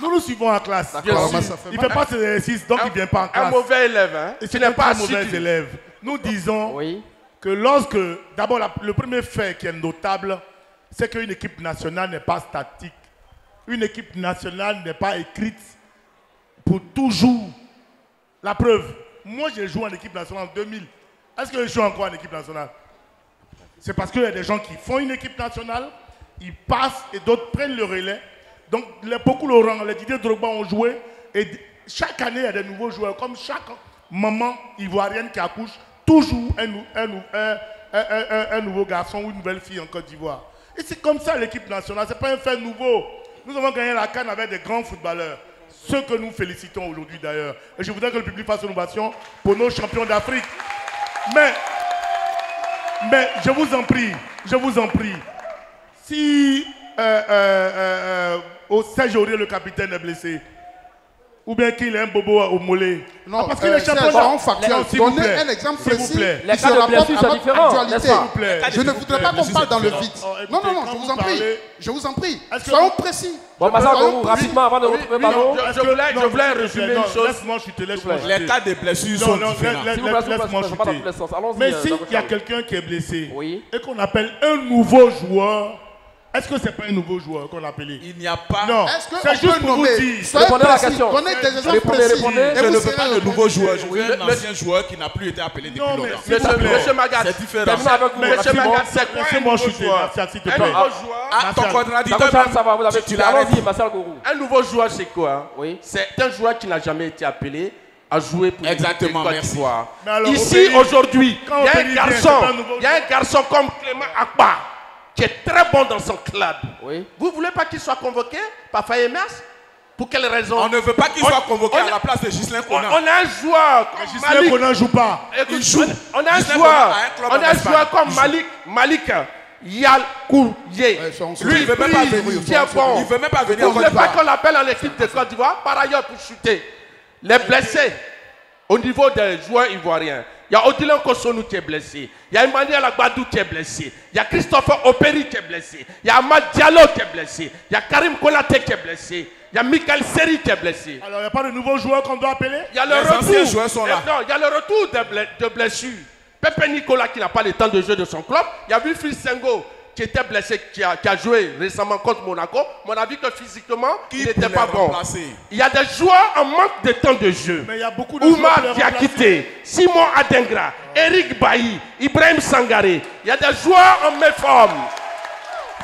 Nous suivons en classe. Il ne fait pas ses exercices, donc il ne vient pas en classe. Un mauvais élève, hein? Et ce n'est pas un mauvais élève. Nous disons que lorsque, d'abord, le premier fait qui est notable, c'est qu'une équipe nationale n'est pas statique. Une équipe nationale n'est pas écrite pour toujours. La preuve, moi j'ai joué en équipe nationale en 2000. Est-ce que je joue encore en équipe nationale? C'est parce qu'il y a des gens qui font une équipe nationale, ils passent et d'autres prennent le relais. Donc beaucoup Laurent, les Didier Drogba ont joué et chaque année il y a des nouveaux joueurs. Comme chaque maman ivoirienne qui accouche, toujours un nouveau garçon ou une nouvelle fille en Côte d'Ivoire. Et c'est comme ça l'équipe nationale, ce n'est pas un fait nouveau. Nous avons gagné la CAN avec des grands footballeurs. Ceux que nous félicitons aujourd'hui d'ailleurs. Et je voudrais que le public fasse une ovation pour nos champions d'Afrique. Mais je vous en prie, si au Serge Aurier, le capitaine, est blessé, ou bien qu'il ait un bobo au mollet. Non, parce que les champions factuel. Donnez un exemple précis. Les cas de blessure, c'est différent, n'est-ce pas? Je ne voudrais pas qu'on parle dans le vide. Non, je vous en prie. Soyons précis. Bon, Massal, rapidement, avant de retrouver le ballon. Je voulais résumer une chose. Laisse-moi chuter, Les cas de blessure sont différents. Laisse-moi chuter. Mais s'il y a quelqu'un qui est blessé et qu'on appelle un nouveau joueur, est-ce que ce n'est pas un nouveau joueur qu'on a appelé? Il n'y a pas. Non, c'est juste pour vous dire. Répondez à la question. Donnez des exemples précis. Je ne veux pas de nouveau joueur. Je veux un ancien joueur qui n'a plus été appelé depuis longtemps. Monsieur Magat, c'est différent. Monsieur Magat, c'est quoi un nouveau joueur? Un nouveau Ah, ton contradicteur. Ça va, vous avez tu allons-y, Massal Gourou. Un nouveau joueur, c'est quoi? Oui. C'est un joueur qui n'a jamais été appelé à jouer pour Exactement, Côte merci. d'Ivoire. Ici, aujourd'hui, il y a un garçon comme Clément Akpa qui est très bon dans son club. Oui. Vous ne voulez pas qu'il soit convoqué par Fayemers? Pour quelle raison? On ne veut pas qu'il soit convoqué à la place de Ghislain Konan. On a un joueur comme Ghislain Konan ne joue pas. Il joue. On a un joueur comme Malik Yacouyé. Lui, il veut même pas venir. Il veut même pas venir. Vous ne voulez pas qu'on l'appelle en équipe de Côte d'Ivoire? Par ailleurs, pour chuter. Les blessés au niveau des joueurs ivoiriens. Il y a Odilon Kosonou qui est blessé. Il y a Emmanuel Agbadou qui est blessé. Il y a Christopher Operi qui est blessé. Il y a Ahmad Diallo qui est blessé. Il y a Karim Konaté qui est blessé. Il y a Michael Seri qui est blessé. Alors il n'y a pas de nouveaux joueurs qu'on doit appeler? Il y a le retour. Non, il y a le retour de blessures. Pepe Nicolas qui n'a pas le temps de jeu de son club. Il y a Wilfried Sengo qui était blessé, qui a joué récemment contre Monaco. On a vu que physiquement, il n'était pas bon. Il y a des joueurs en manque de temps de jeu. Mais il y a beaucoup de Oumar Diakité, Simon Adengra, Eric Bailly, Ibrahim Sangaré. Il y a des joueurs en méforme.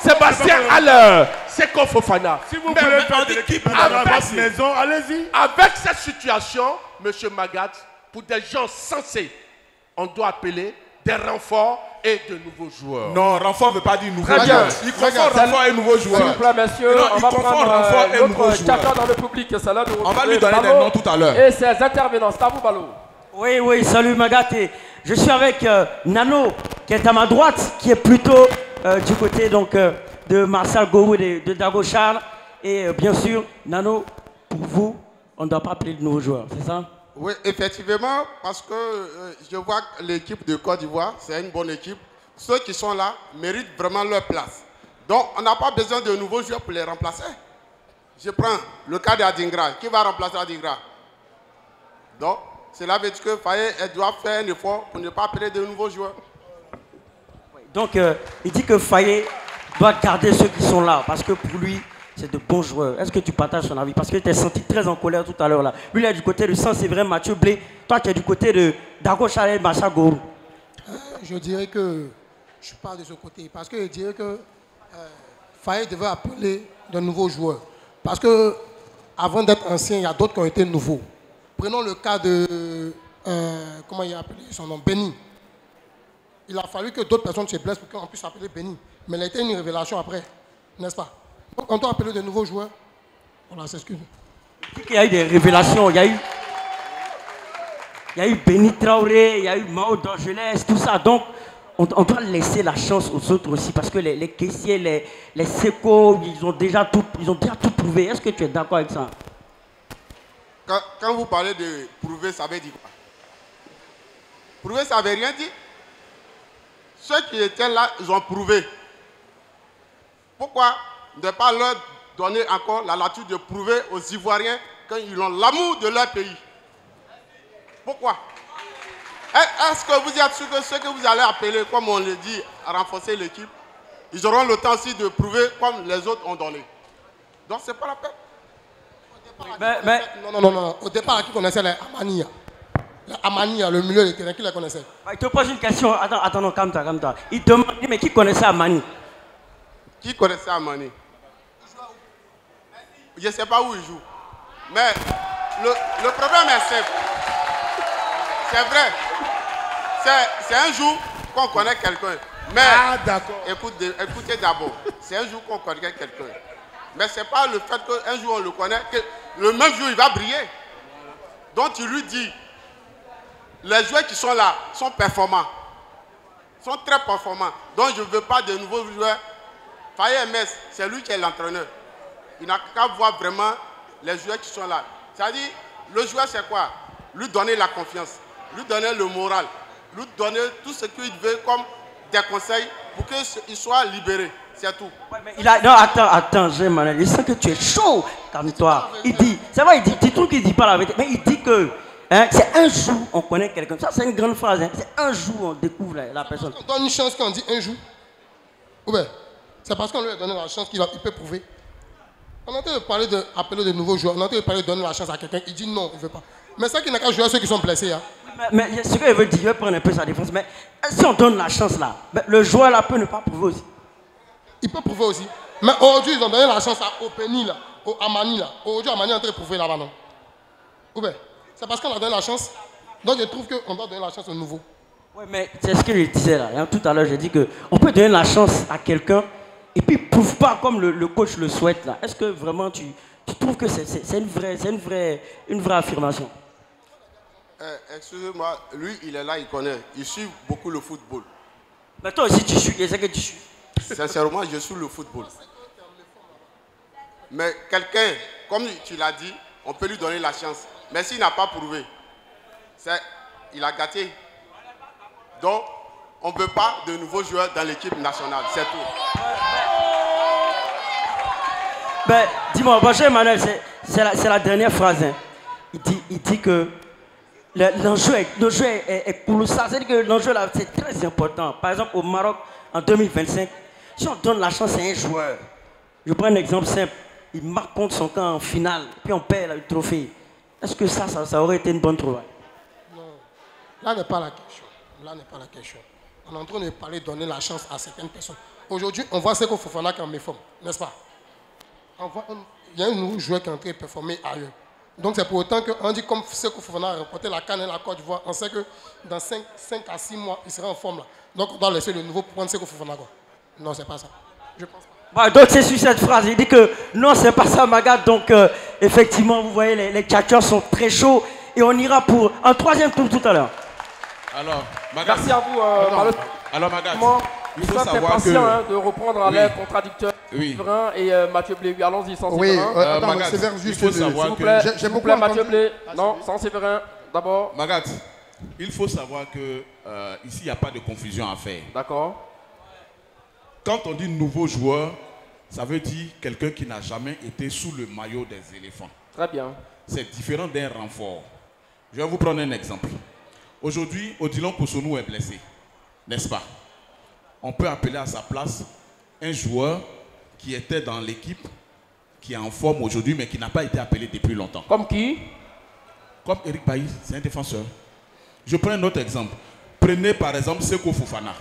Sébastien Haller, Seko Fofana. Si vous voulez faire de l'équipe à votre maison, allez-y. Avec cette situation, M. Magat, pour des gens sensés, on doit appeler des renforts et de nouveaux joueurs. Non, renfort ne veut pas dire nouveau Très bien. joueur. Il confond renfort et nouveau joueur. S'il vous plaît, messieurs, Non, on il va confond prendre renfort et nouveau notre joueur. chapeau dans le public. C'est là de On va lui donner des noms tout à l'heure. Et ses intervenants. C'est à vous, Balo. Oui, salut Magaté. Je suis avec Nano, qui est à ma droite, qui est plutôt du côté donc, de Marcel Gourou et de Dago Charles. Et bien sûr, Nano, pour vous, on ne doit pas appeler de nouveaux joueurs, c'est ça? Oui, effectivement, parce que je vois que l'équipe de Côte d'Ivoire, c'est une bonne équipe. Ceux qui sont là méritent vraiment leur place. Donc, on n'a pas besoin de nouveaux joueurs pour les remplacer. Je prends le cas d'Adingra. Qui va remplacer Adingra? Donc, cela veut dire que Faye doit faire un effort pour ne pas appeler de nouveaux joueurs. Donc, il dit que Faye doit garder ceux qui sont là, parce que pour lui, c'est de bons joueurs. Est-ce que tu partages son avis? Parce que tu t'es senti très en colère tout à l'heure là. Lui, il est du côté de Saint-Séverin, Mathieu Blé. Toi, tu es du côté de Dago Chalet, Massa Gourou. Je dirais que je parle de ce côté. Parce que je dirais que Faye devait appeler de nouveaux joueurs. Parce que avant d'être ancien, il y a d'autres qui ont été nouveaux. Prenons le cas de... comment il a appelé son nom? Benny. Il a fallu que d'autres personnes se blessent pour qu'on puisse appeler Benny. Mais il a été une révélation après, n'est-ce pas? Donc, on doit appeler de nouveaux joueurs. Voilà, c'est ce que... Il y a eu des révélations. Il y a eu Benny Traoré, il y a eu Mao d'Angelès, tout ça. Donc, on doit laisser la chance aux autres aussi. Parce que les caissiers, les sécos, ils ont déjà tout prouvé. Est-ce que tu es d'accord avec ça? Quand vous parlez de prouver, ça veut dire quoi? Prouver, ça ne veut rien dire. Ceux qui étaient là, ils ont prouvé. Pourquoi ne pas leur donner encore la latitude de prouver aux Ivoiriens qu'ils ont l'amour de leur pays? Pourquoi? Est-ce que vous êtes sûr que ceux que vous allez appeler, comme on le dit, à renforcer l'équipe, ils auront le temps aussi de prouver comme les autres ont donné? Donc, ce n'est pas la peine. Non. Au départ, qui connaissait les Amania? Les Amania, le milieu de terrain, qui les connaissait? Il te pose une question. Attends, non, calme-toi. Il demande, mais qui connaissait Amani? Qui connaissait Amani? Je ne sais pas où il joue. Mais le problème est simple. C'est vrai. C'est un jour qu'on connaît quelqu'un. Mais écoutez d'abord. C'est un jour qu'on connaît quelqu'un. Mais ce n'est pas le fait qu'un jour on le connaît, que le même jour il va briller. Donc tu lui dis, les joueurs qui sont là sont performants. Sont très performants. Donc je ne veux pas de nouveaux joueurs. Faye MS, c'est lui qui est l'entraîneur. Il n'a qu'à voir vraiment les joueurs qui sont là. C'est-à-dire, le joueur c'est quoi? Lui donner la confiance, lui donner le moral, lui donner tout ce qu'il veut comme des conseils pour qu'il soit libéré. C'est tout. Ouais, mais non, attends, Manuel, il sent que tu es chaud. Calme-toi. Il dit, c'est vrai, il trouve qu'il ne dit pas la vérité, mais il dit que c'est un jour on connaît quelqu'un. Ça, c'est une grande phrase. Hein. C'est un jour on découvre la personne. On donne une chance quand on dit un jour. Ou bien, c'est parce qu'on lui a donné la chance qu'il peut prouver. On a entendu parler d'appeler de nouveaux joueurs. On a entendu parler de donner la chance à quelqu'un. Il dit non, il ne veut pas. Mais ça qui n'a qu'à jouer à ceux qui sont blessés. Hein. Mais ce qu'il veut dire, il veut prendre un peu sa défense. Mais si on donne la chance là, le joueur là peut ne pas prouver aussi. Il peut prouver aussi. Mais aujourd'hui, ils ont donné la chance à Openi, là, au Amani. Là. Aujourd'hui, Amani est en train de prouver là-bas, non? Ou bien, c'est parce qu'on a donné la chance. Donc, je trouve qu'on doit donner la chance au nouveau. Oui, mais c'est ce que je disais là. Hein, tout à l'heure, j'ai dit qu'on peut donner la chance à quelqu'un et puis il ne prouve pas comme le coach le souhaite là. Est-ce que vraiment tu trouves que c'est une vraie affirmation? Excusez-moi, lui, il est là, il connaît. Il suit beaucoup le football. Mais toi aussi, tu suis. C'est que tu suis. Sincèrement, je suis le football. Mais quelqu'un, comme tu l'as dit, on peut lui donner la chance. Mais s'il n'a pas prouvé, il a gâté. Donc, on ne veut pas de nouveaux joueurs dans l'équipe nationale. C'est tout. Ben, dis-moi, bonjour Emmanuel, c'est la dernière phrase. Hein. Il dit que l'enjeu est colossal. C'est-à-dire que l'enjeu là, c'est très important. Par exemple, au Maroc, en 2025, si on donne la chance à un joueur, je prends un exemple simple, il marque contre son camp en finale, puis on perd le trophée. Est-ce que ça aurait été une bonne trouvaille? Non, là n'est pas la question. Là n'est pas la question. On est en train de parler de donner la chance à certaines personnes. Aujourd'hui, on voit Seko Fofana qui est en méforme, n'est-ce pas? Il y a un nouveau joueur qui est en train de performer ailleurs. Donc c'est pour autant qu'on dit comme Seko Fofana a remporté la CAN et la Côte d'Ivoire, on sait que dans 5 à 6 mois, il sera en forme là. Donc on doit laisser le nouveau pour prendre Seko Fofana. Quoi. Non, c'est pas ça. Je pense pas. Donc c'est sur cette phrase, il dit que non, c'est pas ça, Magat. Donc effectivement, vous voyez, les tchatcheurs sont très chauds et on ira pour un troisième tour tout à l'heure. Alors, Magat. Merci à vous. Alors, Magat, il faut savoir que... de reprendre à l'air contradicteur Séverin et Mathieu Blé. Allons-y, sans Séverin. Attends, Séverin, juste il faut savoir s'il vous plaît, Mathieu Blé. Non, sans Séverin. d'abord. Magat, il faut savoir que ici, il n'y a pas de confusion à faire. D'accord. Quand on dit nouveau joueur, ça veut dire quelqu'un qui n'a jamais été sous le maillot des éléphants. Très bien. C'est différent d'un renfort. Je vais vous prendre un exemple. Aujourd'hui, Odilon Kosonou est blessé, n'est-ce pas? On peut appeler à sa place un joueur qui était dans l'équipe, qui est en forme aujourd'hui, mais qui n'a pas été appelé depuis longtemps. Comme qui? Comme Eric Bailly, c'est un défenseur. Je prends un autre exemple. Prenez par exemple Seko Fofana.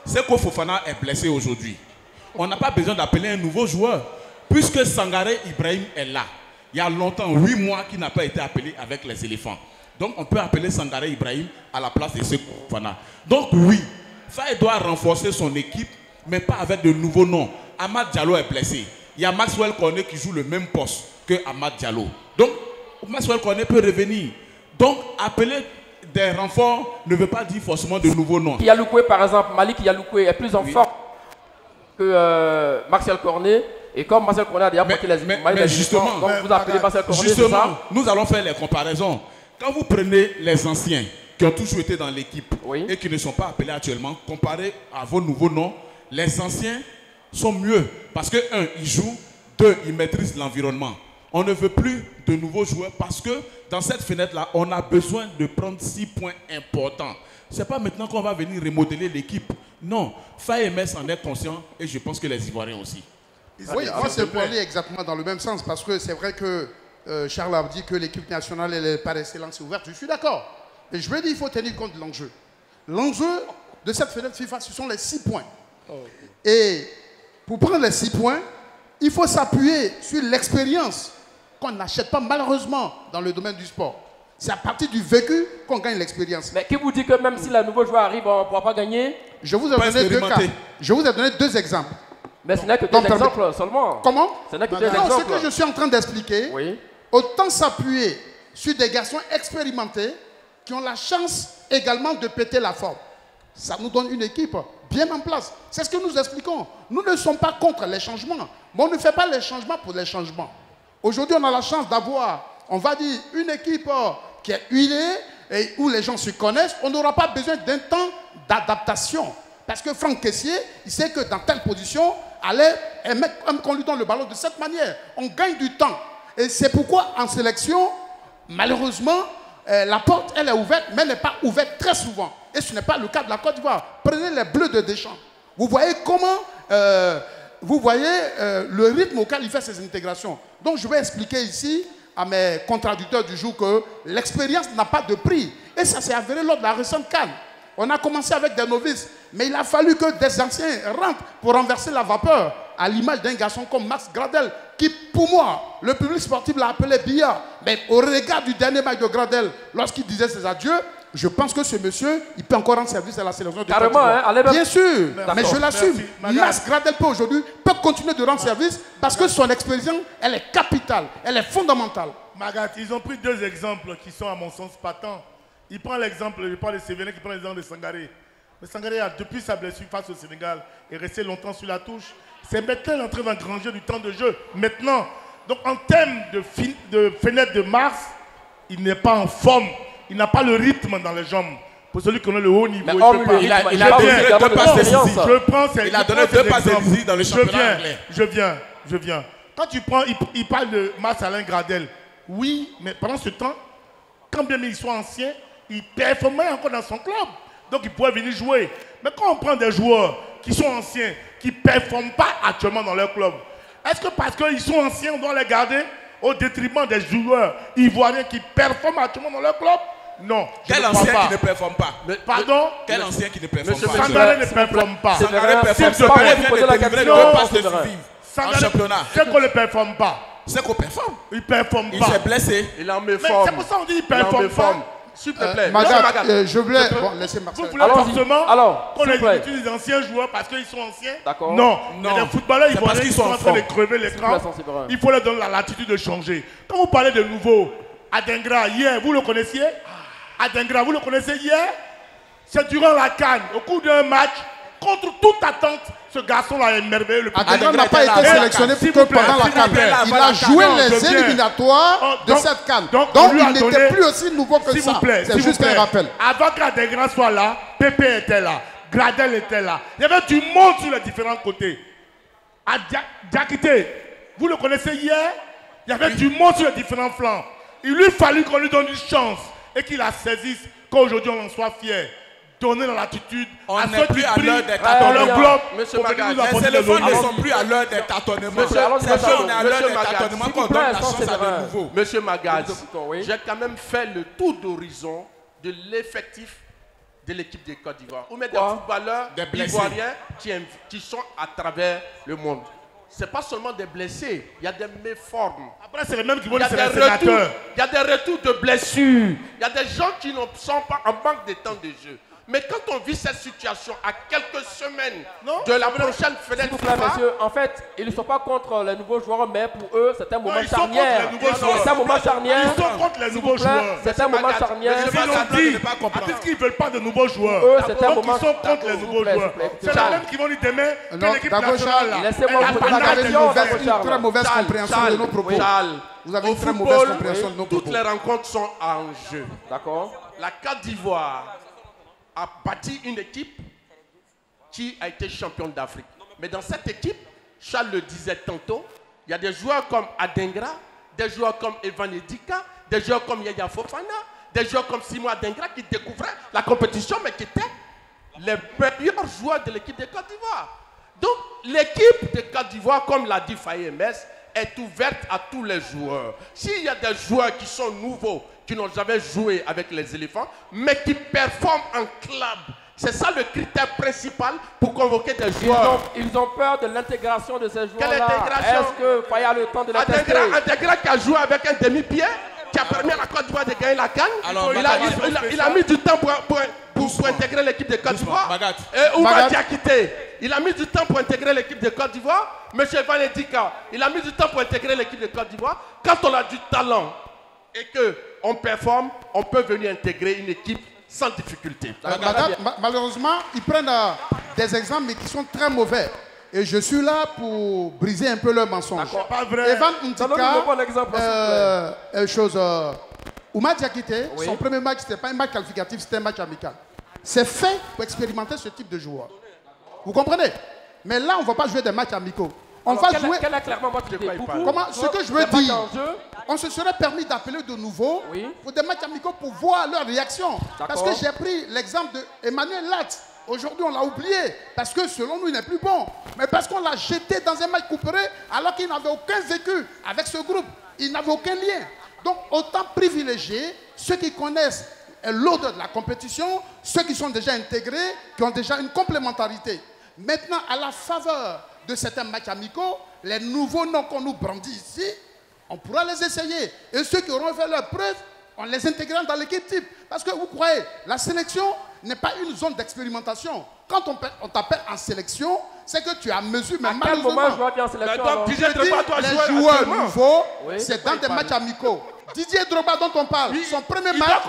Seko Fofana est blessé aujourd'hui. On n'a pas besoin d'appeler un nouveau joueur, puisque Sangaré Ibrahim est là. Il y a longtemps, 8 mois, qu'il n'a pas été appelé avec les éléphants. Donc on peut appeler Sangaré Ibrahim à la place de Seko Fofana. Donc oui, Faye doit renforcer son équipe, mais pas avec de nouveaux noms. Amad Diallo est blessé. Il y a Maxwell Cornet qui joue le même poste que Amad Diallo. Donc Maxwell Cornet peut revenir. Donc appeler des renforts ne veut pas dire forcément de nouveaux noms. Yaloukou, par exemple, Malik Yaloukou est plus en forme que Maxwell Cornet. Et comme Marcel Cornet a déjà porté les mais justement, donc vous appelez Marcel Cornet, justement, nous allons faire les comparaisons. Quand vous prenez les anciens qui ont toujours été dans l'équipe et qui ne sont pas appelés actuellement, comparé à vos nouveaux noms, les anciens sont mieux. Parce que, 1, ils jouent, 2, ils maîtrisent l'environnement. On ne veut plus de nouveaux joueurs parce que dans cette fenêtre-là, on a besoin de prendre 6 points importants. Ce n'est pas maintenant qu'on va venir remodeler l'équipe. Non, Faye MS en est conscient et je pense que les Ivoiriens aussi. Oui, moi c'est pour aller exactement dans le même sens parce que c'est vrai que Charles a dit que l'équipe nationale elle est par excellence ouverte. Je suis d'accord. Mais je veux dire, il faut tenir compte de l'enjeu. L'enjeu de cette fenêtre FIFA, ce sont les 6 points. Et pour prendre les 6 points, il faut s'appuyer sur l'expérience qu'on n'achète pas malheureusement dans le domaine du sport. C'est à partir du vécu qu'on gagne l'expérience. Mais qui vous dit que même si le nouveau joueur arrive, on ne pourra pas gagner? Je vous ai donné 2 cas. Je vous ai donné 2 exemples. Mais ce n'est que 2 exemples seulement. Comment? Ce n'est que 2 exemples. exemples. Ce que je suis en train d'expliquer, autant s'appuyer sur des garçons expérimentés qui ont la chance également de péter la forme. Ça nous donne une équipe bien en place. C'est ce que nous expliquons. Nous ne sommes pas contre les changements, mais on ne fait pas les changements pour les changements. Aujourd'hui, on a la chance d'avoir, on va dire, une équipe qui est huilée et où les gens se connaissent. On n'aura pas besoin d'un temps d'adaptation. Parce que Franck Kessié, il sait que dans telle position, qu'on lui donne le ballon de cette manière. On gagne du temps. Et c'est pourquoi en sélection, malheureusement, la porte, elle est ouverte, mais elle n'est pas ouverte très souvent. Et ce n'est pas le cas de la Côte d'Ivoire. Prenez les Bleus de Deschamps. Vous voyez comment, le rythme auquel il fait ses intégrations. Donc je vais expliquer ici à mes contradicteurs du jour que l'expérience n'a pas de prix. Et ça s'est avéré lors de la récente CAN. On a commencé avec des novices, mais il a fallu que des anciens rentrent pour renverser la vapeur, à l'image d'un garçon comme Max Gradel, qui, pour moi, le public sportif l'a appelé billard. Mais au regard du dernier match de Gradel, lorsqu'il disait ses adieux, je pense que ce monsieur, il peut encore rendre service à la sélection de Côte d'Ivoire. Bien sûr, mais je l'assume. Max Gradel peut continuer de rendre service parce que son expérience, elle est capitale, elle est fondamentale. Magat, ils ont pris 2 exemples qui sont à mon sens patents. Il prend l'exemple, je parle de Sévénin qui prend l'exemple de Sangaré. Mais Sangaré, depuis sa blessure face au Sénégal, est resté longtemps sur la touche. C'est maintenant en train d'engranger du temps de jeu. Maintenant, donc en termes de fenêtre de Mars, il n'est pas en forme. Il n'a pas le rythme dans les jambes. Pour celui qui a le haut niveau, il a donné 2 passes décisives. Il a donné 2 passes décisives dans le championnat anglais. Je viens. Quand tu prends, il parle de Mars Alain Gradel. Oui, mais pendant ce temps, quand bien ils sont anciens, il performait encore dans son club. Donc il pouvait venir jouer. Mais quand on prend des joueurs qui sont anciens, qui ne performent pas actuellement dans leur club, est-ce que parce qu'ils sont anciens, on doit les garder au détriment des joueurs ivoiriens qui performent actuellement dans leur club? Non. Quel ancien qui ne performe pas? Pardon? Quel ancien qui ne performe pas? Sangaré ne performe pas. Sangaré ne performe pas. Il vient de délivrer 2 passes décisives en championnat. C'est qu'on ne performe pas. C'est qu'on performe. Il ne performe pas. Il s'est blessé. Il en met forme. C'est pour ça qu'on dit qu'il ne performe pas. S'il te plaît. Madame, je voulais... Bon, laissez Marcel. Vous voulez forcément qu'on utilise des anciens joueurs parce qu'ils sont anciens? D'accord. Non. Les footballeurs, ils sont en train de crever l'écran. Il faut leur donner la latitude de changer. Quand vous parlez de nouveau, Adengra, hier, vous le connaissiez? Adengra, vous le connaissez hier? C'est durant la CAN. Au cours d'un match, contre toute attente, ce garçon-là est merveilleux. Adengra n'a pas été sélectionné que pendant la CAN. Il a joué les éliminatoires de cette CAN. Donc il n'était plus aussi nouveau que ça. C'est juste un rappel. Avant qu'Adengra soit là, Pépé était là, Gradel était là. Il y avait du monde sur les différents côtés. Diakité, vous le connaissez hier, il y avait du monde sur les différents flancs. Il lui fallut qu'on lui donne une chance et qu'il la saisisse, qu'aujourd'hui on en soit fier. Donner dans l'attitude à ceux qui prient dans le globe. Monsieur Magat, les éléphants ne sont plus à l'heure des tâtonnements. C'est on est à l'heure des tâtonnements qu'on donne la chance à de nouveau. Monsieur Magat, j'ai quand même fait le tour d'horizon de l'effectif de l'équipe de Côte d'Ivoire. Où met des footballeurs ivoiriens qui sont à travers le monde. Ce n'est pas seulement des blessés, il y a des méformes. Après, c'est les mêmes qui vont dire c'est les sénateurs. Il y a des retours de blessures. Il y a des gens qui ne sont pas en manque de temps de jeu. Mais quand on vit cette situation à quelques semaines de la prochaine fenêtre monsieur, en fait, ils ne sont pas contre les nouveaux joueurs, mais pour eux, c'est un moment charnière. C'est un moment charnière. Ils sont contre les nouveaux joueurs. C'est un moment charnière. Ils ont dit, puisqu'ils ne veulent pas de nouveaux joueurs. Eux, c'est un donc moment ils sont contre les nouveaux joueurs. C'est la même qui vont dire demain que l'équipe nationale. Laissez-moi vous poser la question. Vous avez une très mauvaise compréhension de nos propos. Vous avez une très mauvaise compréhension de nos propos. Toutes les rencontres sont en jeu. D'accord. La Côte d'Ivoire a bâti une équipe qui a été championne d'Afrique. Mais dans cette équipe, Charles le disait tantôt, il y a des joueurs comme Adengra, des joueurs comme Evan Edika, des joueurs comme Yaya Fofana, des joueurs comme Simon Adengra qui découvraient la compétition mais qui étaient les meilleurs joueurs de l'équipe de Côte d'Ivoire. Donc l'équipe de Côte d'Ivoire, comme l'a dit Faye MS, est ouverte à tous les joueurs. S'il y a des joueurs qui sont nouveaux, qui n'ont jamais joué avec les éléphants, mais qui performent en club, c'est ça le critère principal pour convoquer des joueurs. Ils ont peur de l'intégration de ces joueurs-là. Quelle intégration? Est-ce que Faye a le temps de la tester? Adengra qui a joué avec un demi-pied, qui a permis à la Côte d'Ivoire de gagner la CAN. Il a mis du temps pour intégrer l'équipe de Côte d'Ivoire. Et Oumar Diakité, il a mis du temps pour intégrer l'équipe de Côte d'Ivoire. Monsieur Van Edika, il a mis du temps pour intégrer l'équipe de Côte d'Ivoire. Quand on a du talent et qu'on performe, on peut venir intégrer une équipe sans difficulté. Malheureusement, ils prennent des exemples mais qui sont très mauvais. Et je suis là pour briser un peu leur mensonge. Pas vrai. Evan Ndika, Oumar Diakité, son premier match, ce n'était pas un match qualificatif, c'était un match amical. C'est fait pour expérimenter ce type de joueur. Vous comprenez? Mais là, on ne va pas jouer des matchs amicaux. On va jouer. Ce que je veux dire, on se serait permis d'appeler de nouveau pour des matchs amicaux pour voir leur réaction. Parce que j'ai pris l'exemple d'Emmanuel Latz. Aujourd'hui, on l'a oublié parce que selon nous, il n'est plus bon. Mais parce qu'on l'a jeté dans un match coupéré alors qu'il n'avait aucun vécu avec ce groupe. Il n'avait aucun lien. Donc, autant privilégier ceux qui connaissent l'odeur de la compétition, ceux qui sont déjà intégrés, qui ont déjà une complémentarité. Maintenant, à la faveur de certains matchs amicaux, les nouveaux noms qu'on nous brandit ici, on pourra les essayer. Et ceux qui auront fait leur preuve, on les intégrera dans l'équipe type. Parce que vous croyez, la sélection n'est pas une zone d'expérimentation. Quand on t'appelle en sélection, c'est que tu as mesure, mais malheureusement, les joueurs nouveaux, c'est dans des matchs amicaux. Didier Drogba dont on parle, son premier match,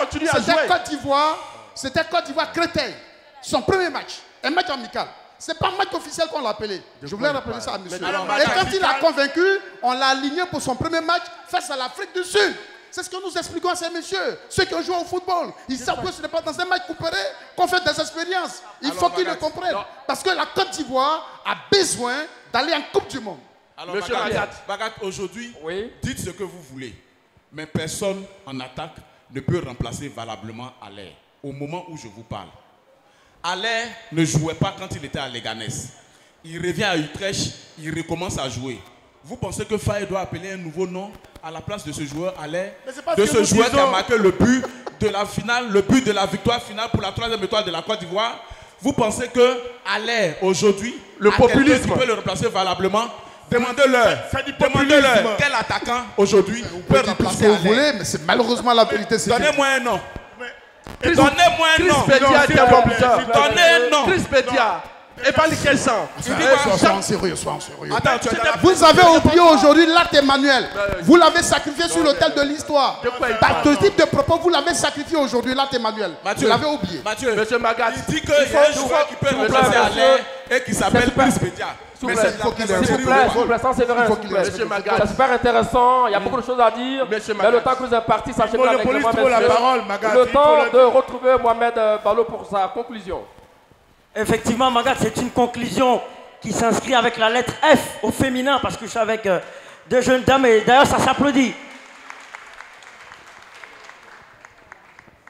c'était Côte d'Ivoire Créteil. Son premier match, un match amical. Ce n'est pas un match officiel qu'on l'a appelé. Je voulais rappeler ça à monsieur. Et quand il a convaincu, on l'a aligné pour son premier match face à l'Afrique du Sud. C'est ce que nous expliquons à ces messieurs. Ceux qui ont joué au football, ils savent que ce n'est pas dans un match coupéré qu'on fait des expériences. Il faut qu'ils le comprennent. Parce que la Côte d'Ivoire a besoin d'aller en Coupe du Monde. Alors, Monsieur Bagat, aujourd'hui, dites ce que vous voulez. Mais personne en attaque ne peut remplacer valablement Allaire au moment où je vous parle. Allaire ne jouait pas quand il était à Leganés. Il revient à Utrecht, il recommence à jouer. Vous pensez que Faye doit appeler un nouveau nom à la place de ce joueur Allaire, de ce joueur qui a marqué le but de la finale, le but de la victoire finale pour la 3e étoile de la Côte d'Ivoire? Vous pensez que Allaire aujourd'hui, le populisme, peut le remplacer valablement? Demandez-leur. Demandez-leur quel attaquant aujourd'hui peut remplacer ce que vous voulez, mais c'est malheureusement la vérité. Donnez-moi un nom. Donnez-moi un nom. Donnez un nom. Chris Pédia. Et pas quel sang. Sois sérieux, sois sérieux. Attends, Vous avez oublié aujourd'hui l'acte Emmanuel. Vous l'avez sacrifié sur l'autel de l'histoire. Par ce type de propos, vous l'avez sacrifié aujourd'hui, l'acte Emmanuel. Vous l'avez oublié. Mathieu, Monsieur Magat, il dit qu'il y a un joueur qui peut remplacer à l'air et qui s'appelle Chris Bédia. S'il vous plaît, sans Séverin, c'est super intéressant, il y a beaucoup de choses à dire, mais le temps que vous êtes parti, sachez que le temps de retrouver Mohamed Balo pour sa conclusion. Effectivement, Magat, c'est une conclusion qui s'inscrit avec la lettre F au féminin, parce que je suis avec deux jeunes dames, et d'ailleurs ça s'applaudit.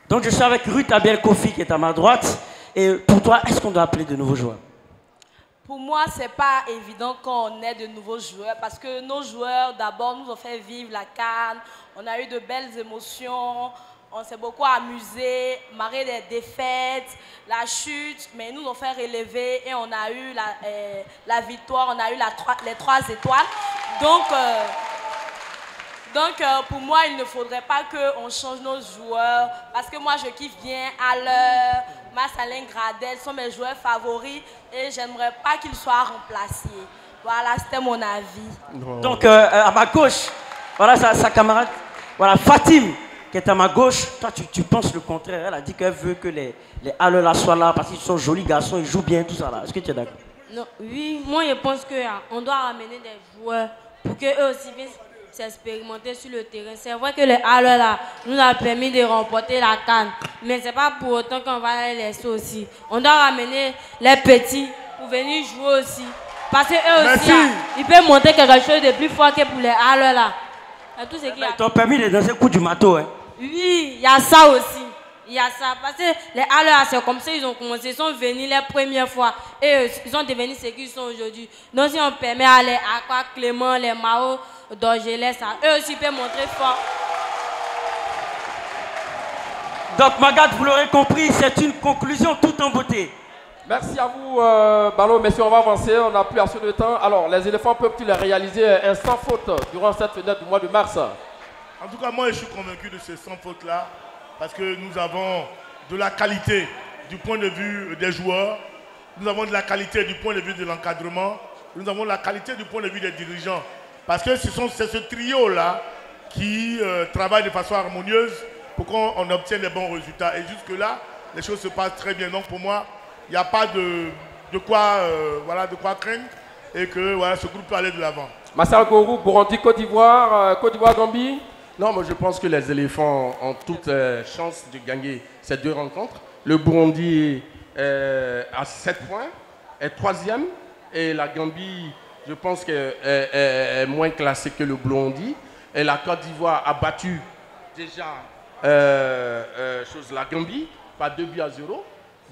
Donc je suis avec Ruth Abiel Kofi qui est à ma droite, et pour toi, est-ce qu'on doit appeler de nouveaux joueurs? Pour moi, ce n'est pas évident quand on est de nouveaux joueurs parce que nos joueurs, d'abord, nous ont fait vivre la CAN. On a eu de belles émotions, on s'est beaucoup amusé, malgré les défaites, la chute, mais nous ont fait relever et on a eu la victoire, on a eu les 3 étoiles. Donc, pour moi, il ne faudrait pas qu'on change nos joueurs parce que moi, je kiffe bien Haller, Marcelin Gradel sont mes joueurs favoris et j'aimerais pas qu'ils soient remplacés. Voilà, c'était mon avis. Donc, à ma gauche, voilà sa camarade, voilà Fatim qui est à ma gauche. Toi, tu penses le contraire. Elle a dit qu'elle veut que les Haller là soient là parce qu'ils sont jolis garçons, ils jouent bien, tout ça là. Est-ce que tu es d'accord? Non, oui, moi je pense qu'on doit ramener des joueurs pour qu'eux aussi viennent s'expérimenter sur le terrain. C'est vrai que les Haller là nous a permis de remporter la CAN, mais c'est pas pour autant qu'on va les laisser aussi. On doit ramener les petits pour venir jouer aussi. Parce qu'eux aussi, ils peuvent monter quelque chose de plus fort que pour les Haller là. Tout ce qui Ils t'ont permis de danser le coup du marteau, hein? Oui, il y a ça aussi. Il y a ça. Parce que les Haller, c'est comme ça, ils ont commencé, ils sont venus les premières fois. Et ils sont devenus ce qu'ils sont aujourd'hui. Donc si on permet à les Aqua, Clément, les Mao, d'Orgelès, eux aussi peuvent montrer fort. Donc Magat, vous l'aurez compris, c'est une conclusion toute en beauté. Merci à vous, Balo. Messieurs, on va avancer, on n'a plus assez de temps. Alors, les éléphants peuvent-ils réaliser un sans faute durant cette fenêtre du mois de mars? En tout cas, moi, je suis convaincu de ce sans faute-là, parce que nous avons de la qualité du point de vue des joueurs, nous avons de la qualité du point de vue de l'encadrement, nous avons de la qualité du point de vue des dirigeants. Parce que c'est ce trio-là qui travaille de façon harmonieuse pour qu'on obtienne des bons résultats. Et jusque-là, les choses se passent très bien. Donc pour moi, il n'y a pas de quoi craindre et que voilà, ce groupe peut aller de l'avant. Marcel Gourou, Burundi, Côte d'Ivoire, Gambie. Non, moi je pense que les éléphants ont toutes chances de gagner ces 2 rencontres. Le Burundi a 7 points, est 3e, et la Gambie, je pense qu'elle est moins classée que le Burundi. Et la Côte d'Ivoire a battu déjà la Gambie par 2-0.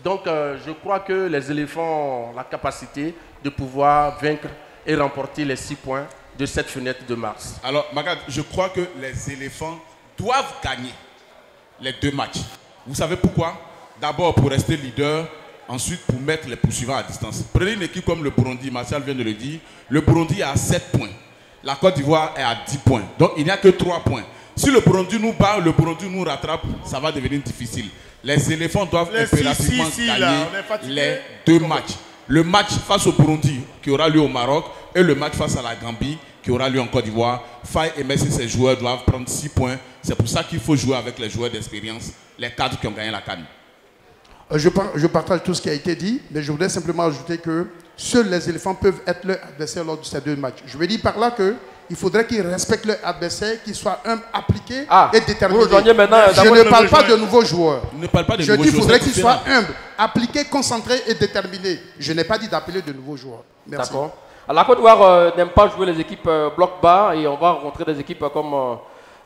Donc je crois que les éléphants ont la capacité de pouvoir vaincre et remporter les 6 points de cette fenêtre de mars. Alors, Magat, je crois que les éléphants doivent gagner les 2 matchs. Vous savez pourquoi? D'abord pour rester leader, ensuite pour mettre les poursuivants à distance. Prenez une équipe comme le Burundi, Martial vient de le dire. Le Burundi est à 7 points. La Côte d'Ivoire est à 10 points. Donc il n'y a que 3 points. Si le Burundi nous bat, le Burundi nous rattrape, ça va devenir difficile. Les éléphants doivent impérativement gagner les 2 matchs. Le match face au Burundi qui aura lieu au Maroc et le match face à la Gambie qui aura lieu en Côte d'Ivoire. Faye et Messi, ces joueurs doivent prendre 6 points. C'est pour ça qu'il faut jouer avec les joueurs d'expérience, les cadres qui ont gagné la CAN. Je partage tout ce qui a été dit, mais je voudrais simplement ajouter que seuls les éléphants peuvent être leurs adversaires lors de ces 2 matchs. Je veux dire par là qu'il faudrait qu'ils respectent leur adversaire, qu'ils soient appliqués et déterminés. Je ne parle pas de nouveaux joueurs. Je dis qu'il faudrait qu'ils soient humbles, appliqués, concentrés et déterminés. Je n'ai pas dit d'appeler de nouveaux joueurs. Merci. D'accord. La Côte d'Ivoire n'aime pas jouer les équipes bloc bas et on va rencontrer des équipes comme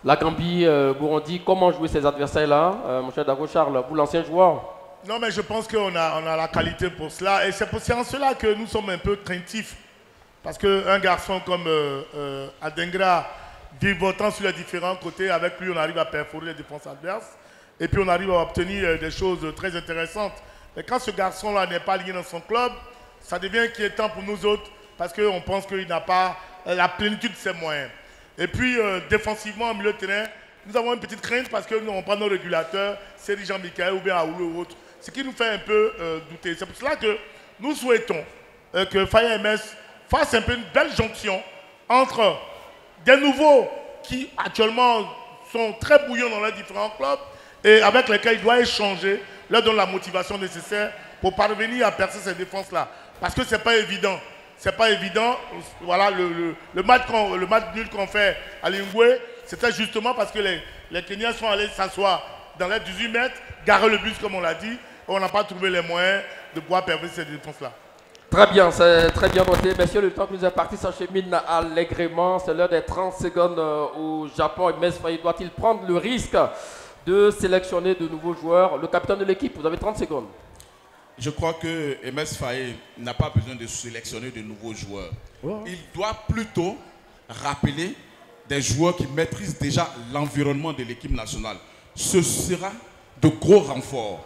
la Gambie, Burundi. Comment jouer ces adversaires-là, mon cher Dago Charles, vous l'ancien joueur? Non, mais je pense qu'on a la qualité pour cela. Et c'est en cela que nous sommes un peu craintifs. Parce qu'un garçon comme Adengra, vivotant sur les différents côtés, avec lui, on arrive à perforer les défenses adverses. Et puis, on arrive à obtenir des choses très intéressantes. Mais quand ce garçon-là n'est pas lié dans son club, ça devient inquiétant pour nous autres. Parce qu'on pense qu'il n'a pas la plénitude de ses moyens. Et puis, défensivement, au milieu de terrain, nous avons une petite crainte parce que nous n'avons pas nos régulateurs, c'est Jean-Michel ou bien Aoulou ou autre. Ce qui nous fait un peu douter. C'est pour cela que nous souhaitons que Fire MS fasse un peu une belle jonction entre des nouveaux qui actuellement sont très bouillants dans les différents clubs et avec lesquels il doit échanger, leur donner la motivation nécessaire pour parvenir à percer ces défenses-là. Parce que ce n'est pas évident. C'est pas évident. Voilà, le match nul qu'on fait à Lingoué, c'était justement parce que les Kenyans sont allés s'asseoir dans les 18 mètres, garer le bus comme on l'a dit, et on n'a pas trouvé les moyens de pouvoir permettre cette défense-là. Très bien, c'est très bien noté. Messieurs, le temps que nous est parti s'achemine allègrement. C'est l'heure des 30 secondes au Japon. Et MS Faye doit-il prendre le risque de sélectionner de nouveaux joueurs? Le capitaine de l'équipe, vous avez 30 secondes. Je crois que MS Faye n'a pas besoin de sélectionner de nouveaux joueurs. Il doit plutôt rappeler des joueurs qui maîtrisent déjà l'environnement de l'équipe nationale. Ce sera de gros renforts,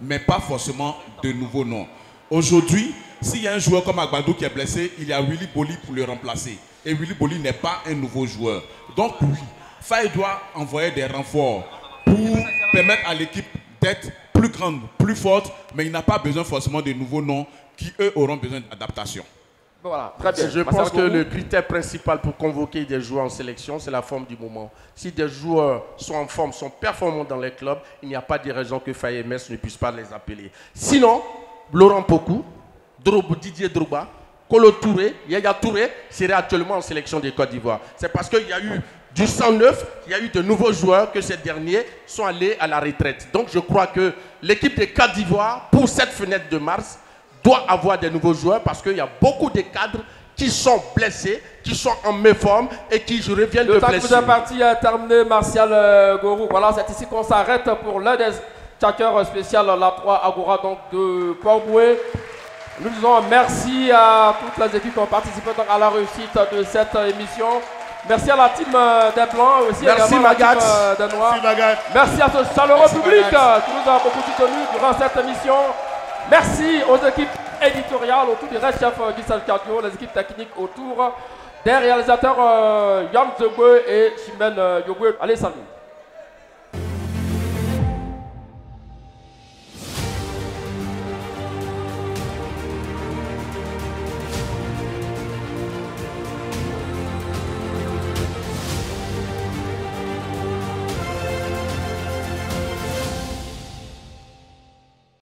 mais pas forcément de nouveaux noms. Aujourd'hui, s'il y a un joueur comme Agbadou qui est blessé, il y a Willy Boli pour le remplacer. Et Willy Boli n'est pas un nouveau joueur. Donc oui, Faye doit envoyer des renforts pour permettre à l'équipe d'être plus grande, plus forte, mais il n'a pas besoin forcément de nouveaux noms qui, eux, auront besoin d'adaptation. Voilà, très bien. Je pense que le critère principal pour convoquer des joueurs en sélection, c'est la forme du moment. Si des joueurs sont en forme, sont performants dans les clubs, il n'y a pas de raison que Faye MS ne puisse pas les appeler. Sinon, Laurent Pokou, Didier Drogba, Kolo Touré, Yaya Touré seraient actuellement en sélection de Côte d'Ivoire. C'est parce qu'il y a eu du sang neuf, il y a eu de nouveaux joueurs que ces derniers sont allés à la retraite. Donc je crois que l'équipe de Côte d'Ivoire, pour cette fenêtre de mars, doit avoir des nouveaux joueurs parce qu'il y a beaucoup de cadres qui sont blessés, qui sont en méforme et qui reviennent de blessure. Le temps que vous êtes parti à terminer, Martial Gorou. Voilà, c'est ici qu'on s'arrête pour l'un des tchatcheurs spécial, la 3 Agora donc de Port-Boué. Nous disons merci à toutes les équipes qui ont participé donc à la réussite de cette émission. Merci à la team des Blancs aussi. Merci Magat. Des Noirs. Merci à ce chaleureux public qui nous a beaucoup soutenu durant cette émission. Merci aux équipes éditoriales, autour du reste chef Gisèle Cardio, les équipes techniques autour des réalisateurs Yann Zegwe et Chimène Yogwe. Allez, salut.